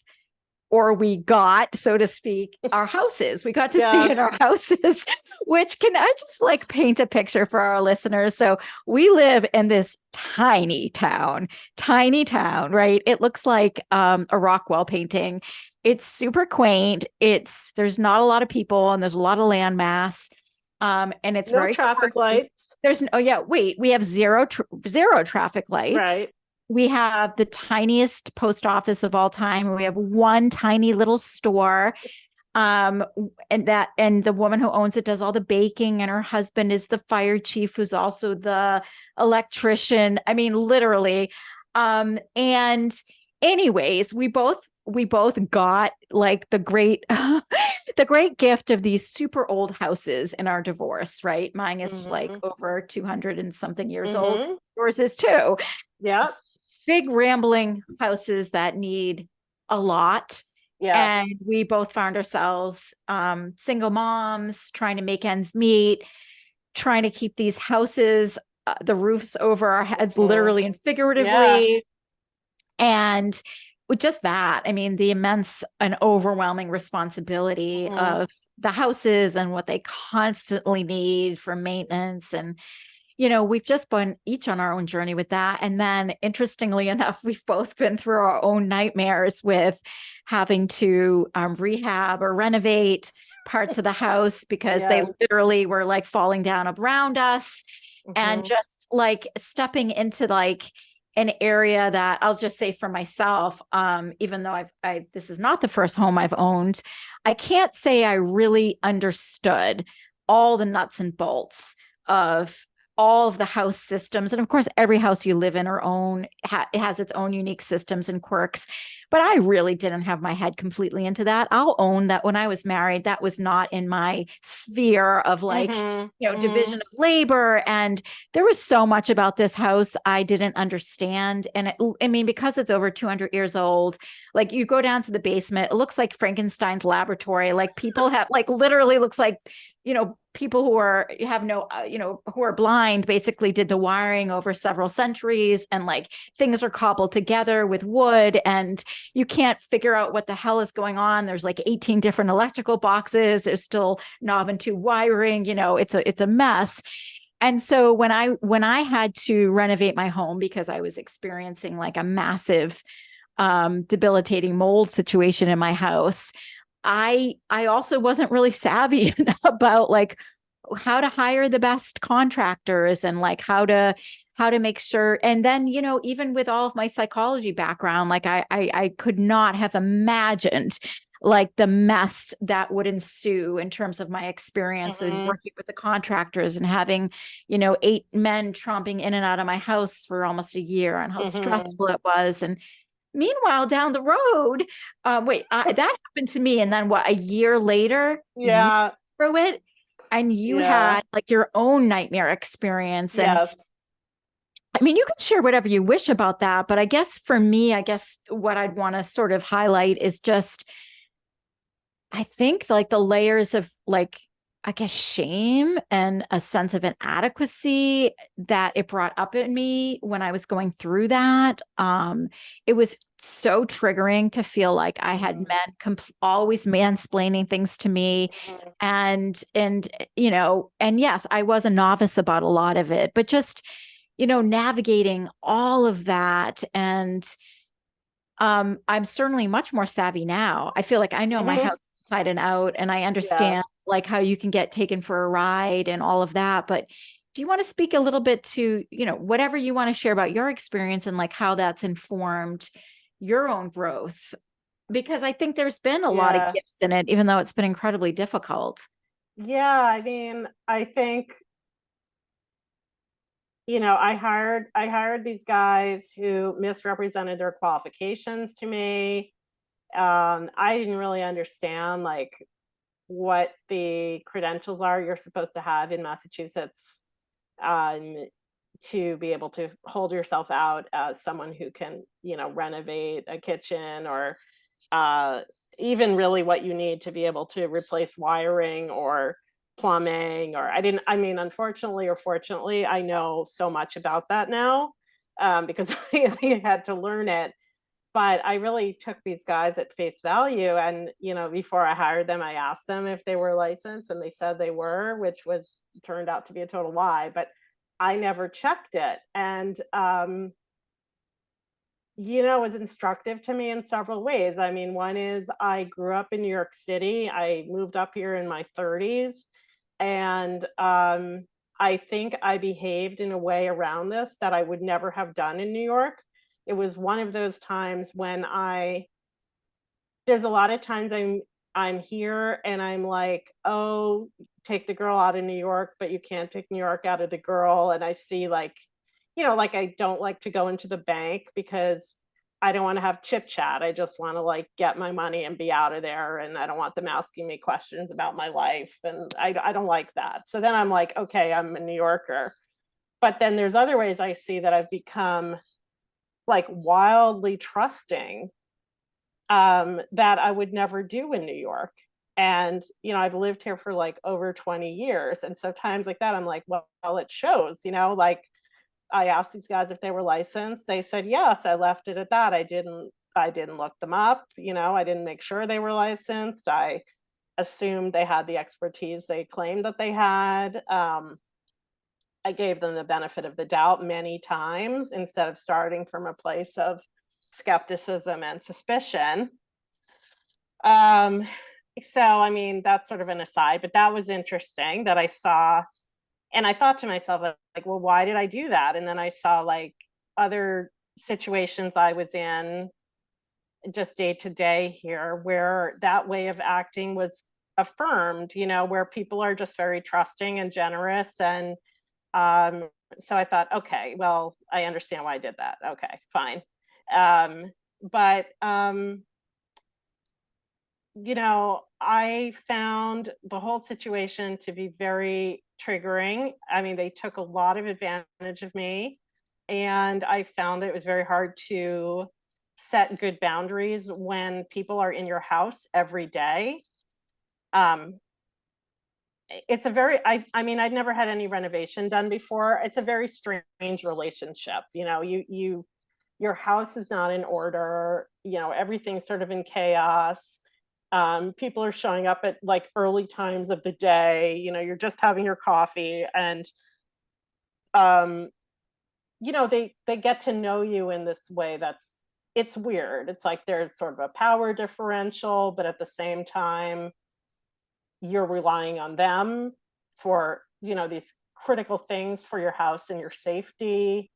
or we got, so to speak, our houses. We got to stay in Yes. our houses, which can I just like paint a picture for our listeners? So we live in this tiny town, right? It looks like a Rockwell painting. It's super quaint. There's not a lot of people and there's a lot of land mass. And it's No very traffic quirky. lights. Oh yeah, wait, we have zero traffic lights. Right. We have the tiniest post office of all time. We have one tiny little store. And the woman who owns it does all the baking, and her husband is the fire chief, who's also the electrician. I mean, literally. And anyways, we both got like the great the great gift of these super old houses in our divorce, right? Mine is like Mm-hmm. over 200 and something years old. Mm-hmm. Yours is too. Yeah. Big rambling houses that need a lot. Yes. And we both found ourselves single moms trying to make ends meet, trying to keep these houses, the roofs over our heads, literally and Yeah. figuratively. And with just that, I mean, the immense and overwhelming responsibility Mm-hmm. of the houses and what they constantly need for maintenance. And we've just been each on our own journey with that. And then interestingly enough, we've both been through our own nightmares with having to rehab or renovate parts of the house because they Yes. literally were like falling down around us, and Mm-hmm. just like stepping into like an area that I'll just say for myself, even though this is not the first home I've owned, I can't say I really understood all the nuts and bolts of all of the house systems. And of course, every house you live in it has its own unique systems and quirks. But I really didn't have my head completely into that. I'll own that when I was married, that was not in my sphere of like, Mm-hmm. Mm-hmm. division of labor. And there was so much about this house I didn't understand. And I mean, because it's over 200 years old, like you go down to the basement, it looks like Frankenstein's laboratory. Like people have like literally looks like, people who who are blind basically did the wiring over several centuries, and like things are cobbled together with wood and you can't figure out what the hell is going on. There's like 18 different electrical boxes. There's still knob and tube wiring, it's a mess. And so when I had to renovate my home because I was experiencing like a massive debilitating mold situation in my house, I also wasn't really savvy about like how to hire the best contractors and like how to make sure. And then, even with all of my psychology background, like I could not have imagined like the mess that would ensue in terms of my experience with Mm-hmm. working with the contractors and having, 8 men tromping in and out of my house for almost a year, and how Mm-hmm. stressful it was. And meanwhile, down the road, that happened to me. And then a year later, you Yeah. through it and you Yeah. had like your own nightmare experience. And Yes. I mean, you can share whatever you wish about that. But I guess for me, what I'd want to sort of highlight is just, I think like the layers of like I guess, shame and a sense of inadequacy that it brought up in me when I was going through that. It was so triggering to feel like I had men always mansplaining things to me. Mhm. And yes, I was a novice about a lot of it, but just, navigating all of that. And I'm certainly much more savvy now. I feel like I know my Mhm. house inside and out, and I Yeah. understand like how you can get taken for a ride and all of that. But do you want to speak a little bit to, whatever you want to share about your experience and like how that's informed your own growth? Because I think there's been a lot of Yeah. gifts in it, even though it's been incredibly difficult. Yeah. I mean, I think, I hired these guys who misrepresented their qualifications to me. I didn't really understand like what the credentials are you're supposed to have in Massachusetts, um, to be able to hold yourself out as someone who can, renovate a kitchen, or uh, even really what you need to be able to replace wiring or plumbing. Or I mean, unfortunately or fortunately, I know so much about that now, because I had to learn it. But I really took these guys at face value. And, before I hired them, I asked them if they were licensed, and they said they were, which was turned out to be a total lie. But I never checked it. And, it was instructive to me in several ways. I mean, one is I grew up in New York City. I moved up here in my 30s. And I think I behaved in a way around this that I would never have done in New York. It was one of those times when there's a lot of times I'm here and I'm like, oh, take the girl out of New York, but you can't take New York out of the girl. And I see like, like I don't like to go into the bank because I don't want to have chit chat. I just want to like get my money and be out of there. And I don't want them asking me questions about my life. And I don't like that. So then I'm like, okay, I'm a New Yorker. But then there's other ways I see that I've become like wildly trusting, that I would never do in New York. And, I've lived here for like over 20 years. And so times like that, I'm like, well, it shows, like I asked these guys if they were licensed. They said yes. I left it at that. I didn't look them up, I didn't make sure they were licensed. I assumed they had the expertise they claimed that they had. I gave them the benefit of the doubt many times instead of starting from a place of skepticism and suspicion. Um, so I mean, that's sort of an aside, but that was interesting that I saw, and I thought to myself, like, well, why did I do that? And then I saw like other situations I was in just day to day here where that way of acting was affirmed, where people are just very trusting and generous. And um, so I thought, okay, well, I understand why I did that. Okay, fine. But I found the whole situation to be very triggering. I mean, they took a lot of advantage of me, and I found that it was very hard to set good boundaries when people are in your house every day. Um, it's a very, I mean, I'd never had any renovation done before. It's a very strange relationship. Your house is not in order, everything's sort of in chaos. People are showing up at like early times of the day, you're just having your coffee. And um, they get to know you in this way it's weird. It's like there's sort of a power differential, but at the same time, you're relying on them for, these critical things for your house and your safety.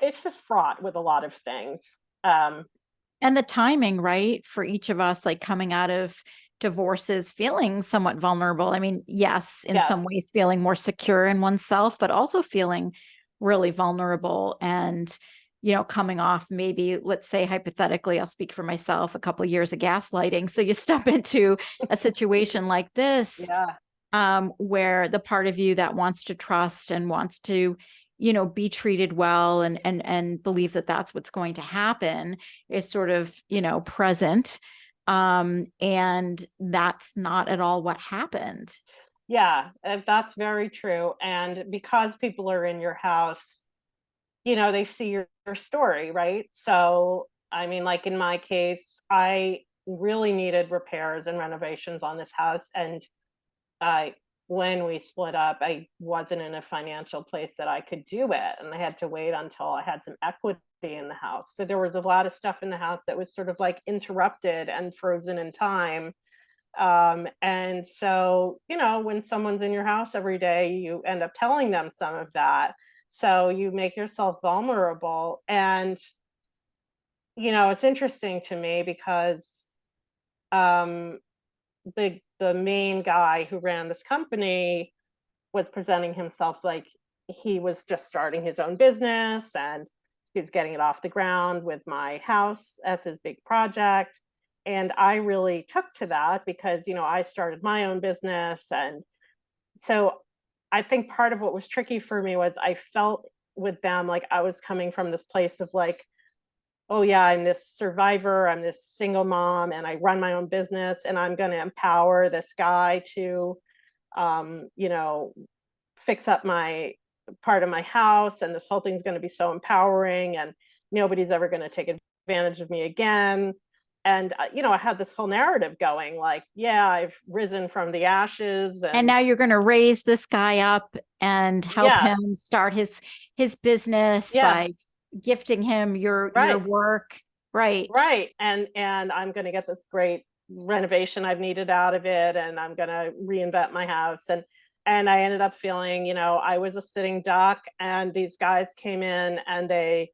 It's just fraught with a lot of things. Um, And the timing, right, for each of us, like coming out of divorces, feeling somewhat vulnerable. I mean, yes, in some yes. ways, feeling more secure in oneself, but also feeling really vulnerable and, coming off maybe, let's say, hypothetically, I'll speak for myself, a couple of years of gaslighting. So you step into a situation like this, Yeah. where the part of you that wants to trust and wants to, be treated well and believe that that's what's going to happen is sort of, present. And that's not at all what happened. Yeah, that's very true. And because people are in your house, they see your story, right? So, I mean, like in my case, I really needed repairs and renovations on this house. And I, when we split up, I wasn't in a financial place that I could do it. And I had to wait until I had some equity in the house. So there was a lot of stuff in the house that was sort of like interrupted and frozen in time. And so, when someone's in your house every day, you end up telling them some of that. So you make yourself vulnerable. And, it's interesting to me because um, the main guy who ran this company was presenting himself like he was just starting his own business and he's getting it off the ground with my house as his big project. And I really took to that because, I started my own business. And so I think part of what was tricky for me was I felt with them like I was coming from this place of like, oh yeah, I'm this survivor, I'm this single mom, and I run my own business, and I'm going to empower this guy to, um, you know, fix up my part of my house, and this whole thing's going to be so empowering, and nobody's ever going to take advantage of me again. And I had this whole narrative going, like, yeah, I've risen from the ashes, And and now you're going to raise this guy up and help yes, him start his business yeah, by gifting him your right. work. Right. Right. And I'm going to get this great renovation I've needed out of it, and I'm going to reinvent my house. And I ended up feeling, I was a sitting duck, and these guys came in and they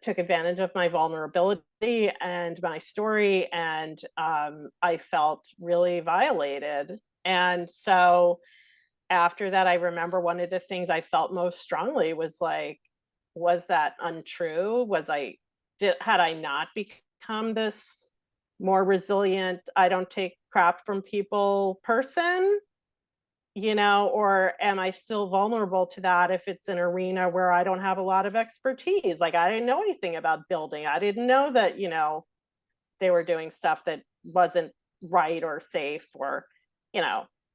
took advantage of my vulnerability and my story, and I felt really violated. And so after that, I remember one of the things I felt most strongly was like, was that untrue? Had I not become this more resilient, I don't take crap from people person, or am I still vulnerable to that if it's an arena where I don't have a lot of expertise? Like, I didn't know anything about building. I didn't know that, they were doing stuff that wasn't right or safe or,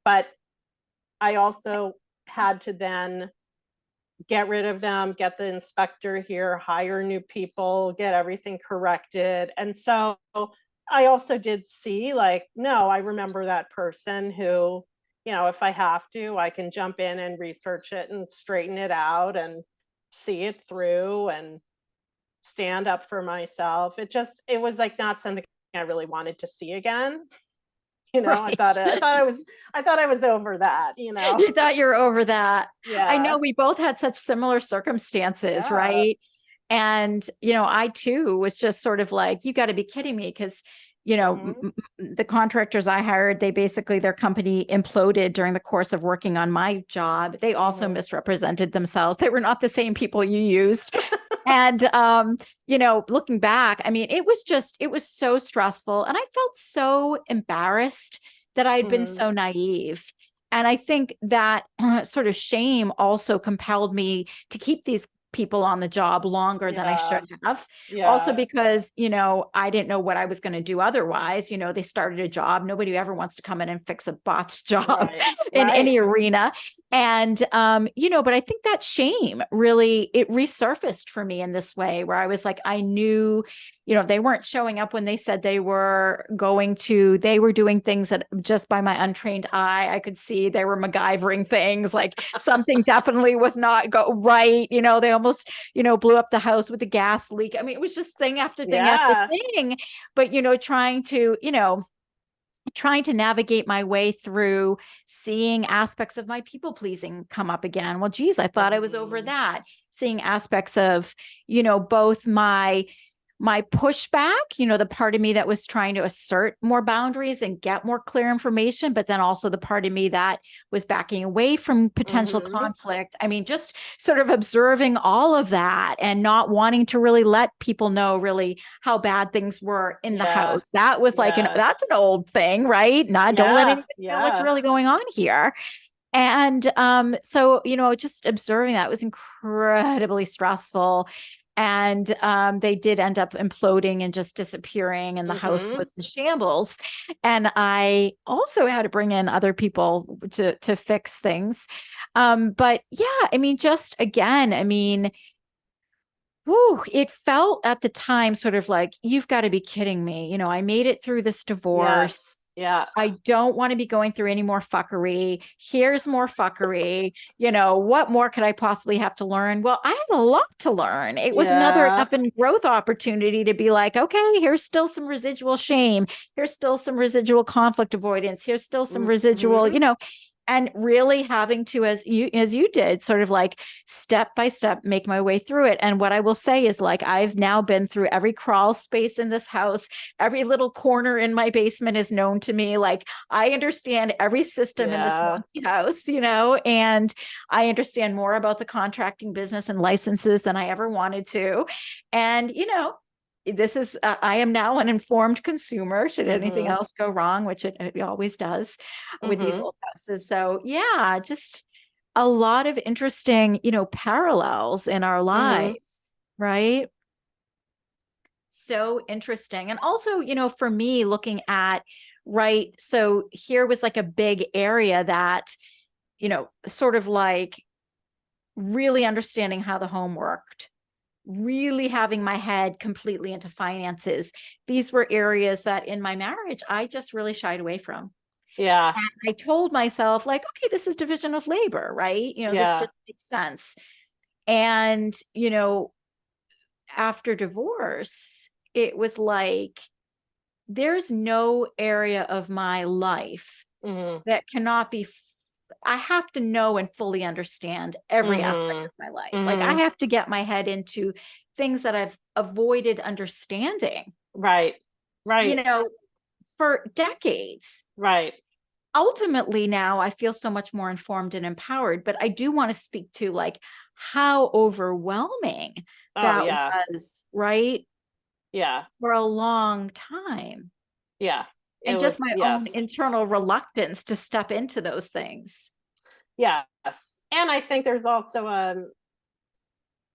but I also had to then get rid of them, get the inspector here, hire new people, get everything corrected. And so I also did see, like, no, I remember that person who, if I have to, I can jump in and research it and straighten it out and see it through and stand up for myself. It was like not something I really wanted to see again. I Right. thought I was over that, You thought you were over that. I know Yeah. we both had such similar circumstances, Yeah. right? And, I too was just sort of like, you got to be kidding me. Cause, Mhm. the contractors I hired, their company imploded during the course of working on my job. They also Mhm. misrepresented themselves. They were not the same people you used. And, looking back, I mean, it was so stressful. And I felt so embarrassed that I'd been Mhm. so naive. And I think that sort of shame also compelled me to keep these people on the job longer than I should Yeah. have. Also, Yeah. because, I didn't know what I was going to do otherwise. They started a job. Nobody ever wants to come in and fix a botched job Right. in Right. any arena. And, but I think that shame really, it resurfaced for me in this way where I was like, I knew, they weren't showing up when they said they were they were doing things that just by my untrained eye, I could see they were MacGyvering things, like something definitely was not right. They almost, blew up the house with a gas leak. I mean, it was just thing after thing after Yeah. thing, but, trying to navigate my way through seeing aspects of my people pleasing come up again. Well, geez, I thought I was over Mhm. that. Seeing aspects of, both my pushback, the part of me that was trying to assert more boundaries and get more clear information, but then also the part of me that was backing away from potential Mhm. conflict. I mean, just sort of observing all of that and not wanting to really let people know really how bad things were in the Yeah. house. That was like, Yeah. that's an old thing, right? Not, don't let Yeah. anybody know what's Yeah. really going on here. And so, just observing that was incredibly stressful. And they did end up imploding and just disappearing, and the house was in shambles. And I also had to bring in other people to fix things. But yeah, I mean, just again, I mean, whew, it felt at the time sort of like, you've got to be kidding me. You know, I made it through this divorce. Yeah. I don't want to be going through any more fuckery. Here's more fuckery. You know, what more could I possibly have to learn? Well, I had a lot to learn. It was another effing growth opportunity to be like, okay, here's still some residual shame. Here's still some residual conflict avoidance. Here's still some residual, you know, and really having to, as you did, sort of like step by step, make my way through it. And what I will say is, like, I've now been through every crawl space in this house. Every little corner in my basement is known to me. Like, I understand every system in this monkey house, you know, and I understand more about the contracting business and licenses than I ever wanted to. And, you know, this is, I am now an informed consumer should anything else go wrong, which it always does with these old houses. So yeah, just a lot of interesting, you know, parallels in our lives, right? So interesting. And also, you know, for me looking at, right, so here was like a big area that, you know, sort of like really understanding how the home worked, really having my head completely into finances. These were areas that in my marriage, I just really shied away from. Yeah. And I told myself, like, okay, this is division of labor, right? You know, this just makes sense. And, you know, after divorce, it was like, there's no area of my life that cannot be I have to know and fully understand every aspect of my life. Like, I have to get my head into things that I've avoided understanding. Right. You know, for decades. Right. Ultimately, now I feel so much more informed and empowered, but I do want to speak to like how overwhelming that was, right? Yeah. For a long time. Yeah. And just my own internal reluctance to step into those things. Yes. And I think there's also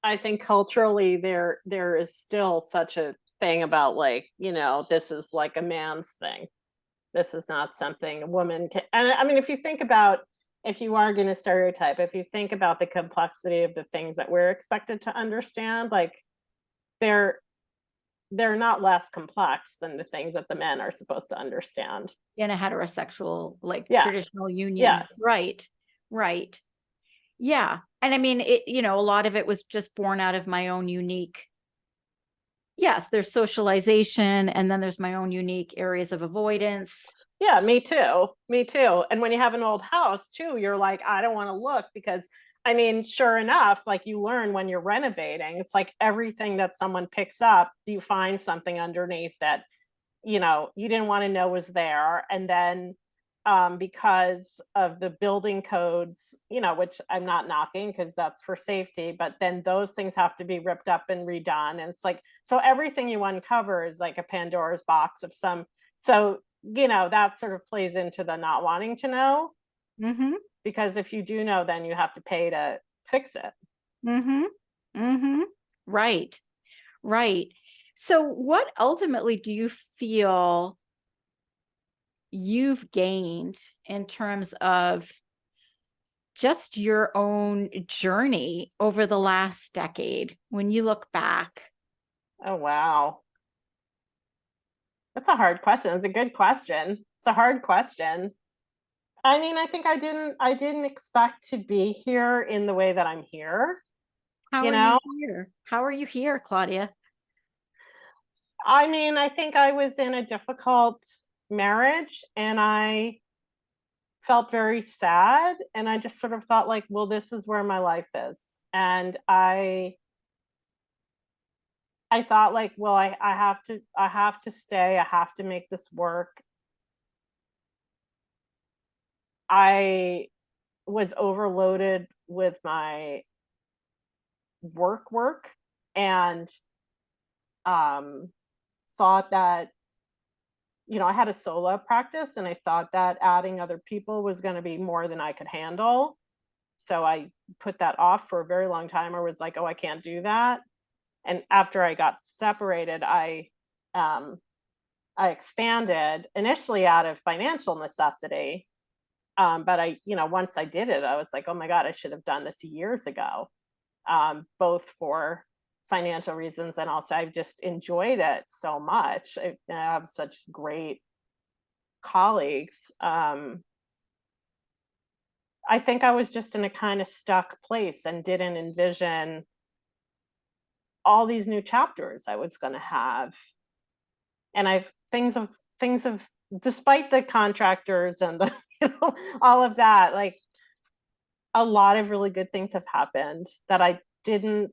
I think culturally there is still such a thing about, like, you know, this is like a man's thing. This is not something a woman can. And I mean, if you think about, if you are going to stereotype, if you think about the complexity of the things that we're expected to understand, like, they're not less complex than the things that the men are supposed to understand In a heterosexual, like traditional union. Yes. Right. Right. Yeah. And I mean, it, you know, a lot of it was just born out of my own unique. Yes, there's socialization, and then there's my own unique areas of avoidance. Yeah, me too. Me too. And when you have an old house too, you're like, I don't want to look, because I mean, sure enough, like, you learn when you're renovating, it's like everything that someone picks up, you find something underneath that, you know, you didn't want to know was there. And then because of the building codes, you know, which I'm not knocking because that's for safety, but then those things have to be ripped up and redone. And it's like, so everything you uncover is like a Pandora's box of some. So, you know, that sort of plays into the not wanting to know. Because if you do know, then you have to pay to fix it. Right. Right. So what ultimately do you feel you've gained in terms of just your own journey over the last decade when you look back? Oh, wow. That's a hard question. It's a good question. It's a hard question. I mean, I think I didn't expect to be here in the way that I'm here. How are you here? How are you here, Claudia? I mean, I think I was in a difficult marriage and I felt very sad, and I just sort of thought, like, well, this is where my life is. And I thought, like, well, I have to stay. I have to make this work. I was overloaded with my work and thought that, you know, I had a solo practice and I thought that adding other people was going to be more than I could handle. So I put that off for a very long time. I was like, oh, I can't do that. And after I got separated, I expanded initially out of financial necessity. But once I did it, I was like, oh my God, I should have done this years ago, both for financial reasons and also I've just enjoyed it so much. I have such great colleagues. I think I was just in a kind of stuck place and didn't envision all these new chapters I was going to have. And things have, despite the contractors and the, all of that, like a lot of really good things have happened that I didn't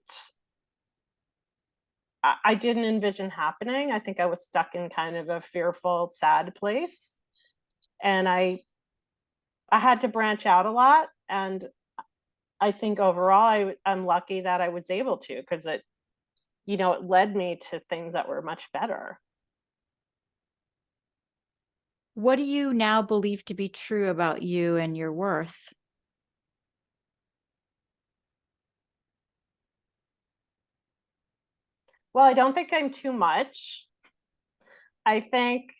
envision happening. I think I was stuck in kind of a fearful, sad place. And I had to branch out a lot. And I think overall, I'm lucky that I was able to, because it led me to things that were much better. What do you now believe to be true about you and your worth? Well, I don't think I'm too much. I think,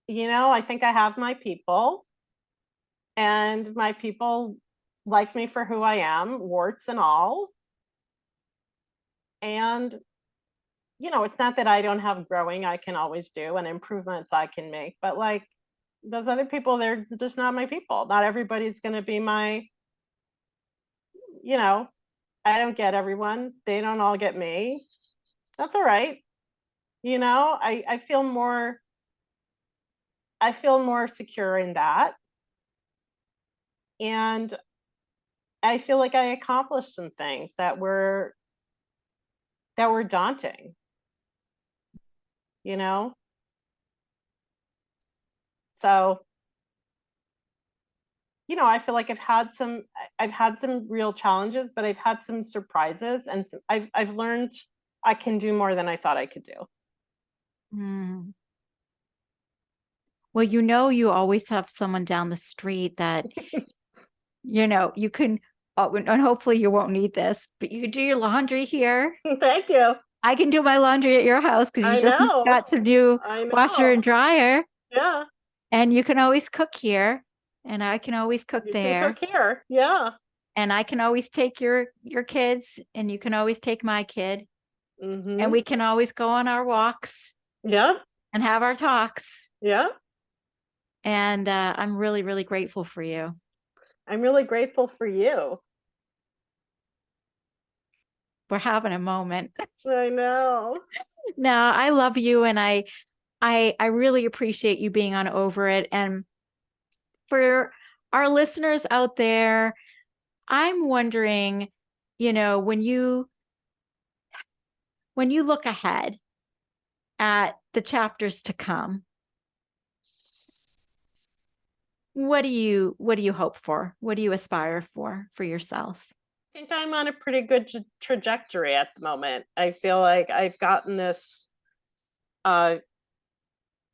I think I have my people, and my people like me for who I am, warts and all. And, it's not that I don't have growing I can always do and improvements I can make, but like those other people, they're just not my people. Not everybody's going to be my, I don't get everyone. They don't all get me. That's all right. I feel more secure in that. And I feel like I accomplished some things that were daunting. So, I feel like I've had some real challenges, but I've had some surprises, and I've learned I can do more than I thought I could do. Mm. Well, you always have someone down the street that, you can, and hopefully you won't need this, but you can do your laundry here. Thank you. I can do my laundry at your house because you just got some new washer and dryer. Yeah. And you can always cook here, and I can always cook there. You can cook here. Yeah. And I can always take your kids, and you can always take my kid. Mm-hmm. And we can always go on our walks. Yeah. And have our talks. Yeah. And I'm really, really grateful for you. I'm really grateful for you. We're having a moment. I know. No, I love you, and I really appreciate you being on Over It. And for our listeners out there, I'm wondering, when you look ahead at the chapters to come, what do you hope for? What do you aspire for yourself? I think I'm on a pretty good trajectory at the moment. I feel like I've gotten this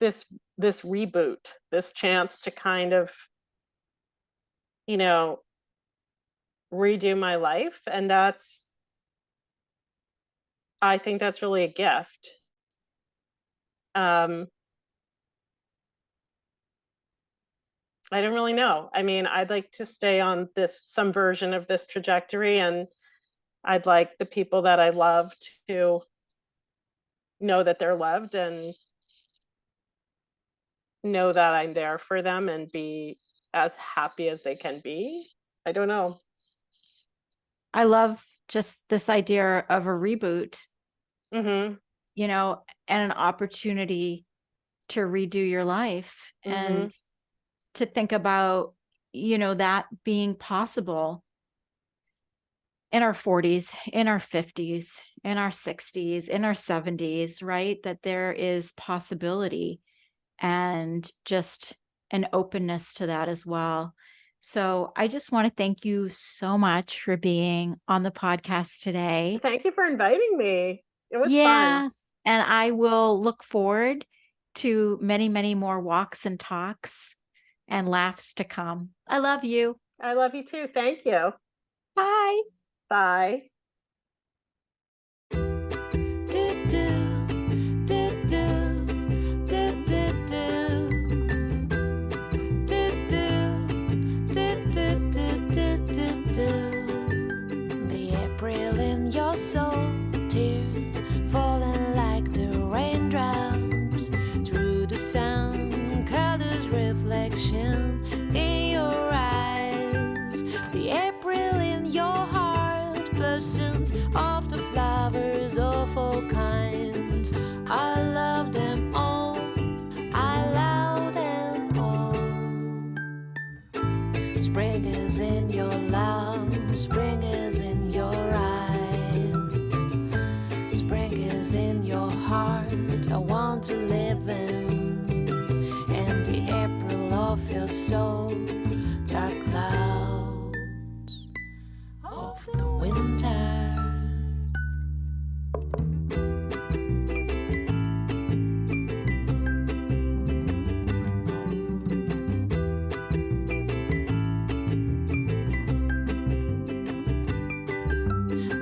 this reboot, this chance to kind of redo my life, and I think that's really a gift. I don't really know. I mean, I'd like to stay on some version of this trajectory, and I'd like the people that I love to know that they're loved and know that I'm there for them and be as happy as they can be. I don't know. I love just this idea of a reboot, Mm-hmm. and an opportunity to redo your life, Mm-hmm. and to think about, that being possible in our 40s, in our 50s, in our 60s, in our 70s, right? That there is possibility and just an openness to that as well. So I just want to thank you so much for being on the podcast today. Thank you for inviting me. It was fun. Yes. And I will look forward to many, many more walks and talks and laughs to come. I love you. I love you too. Thank you. Bye. Bye. blossoms of the flowers of all kinds. I love them all, I love them all. Spring is in your love, spring is in your eyes, spring is in your heart, I want to live in, and the April of your soul, dark clouds of the winter.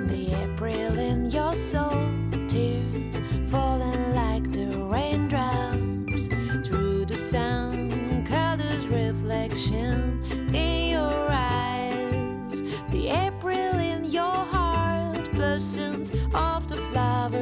The April in your soul, tears falling like the raindrops through the sound, colors reflection in your eyes. The April in your heart, blossoms of the flowers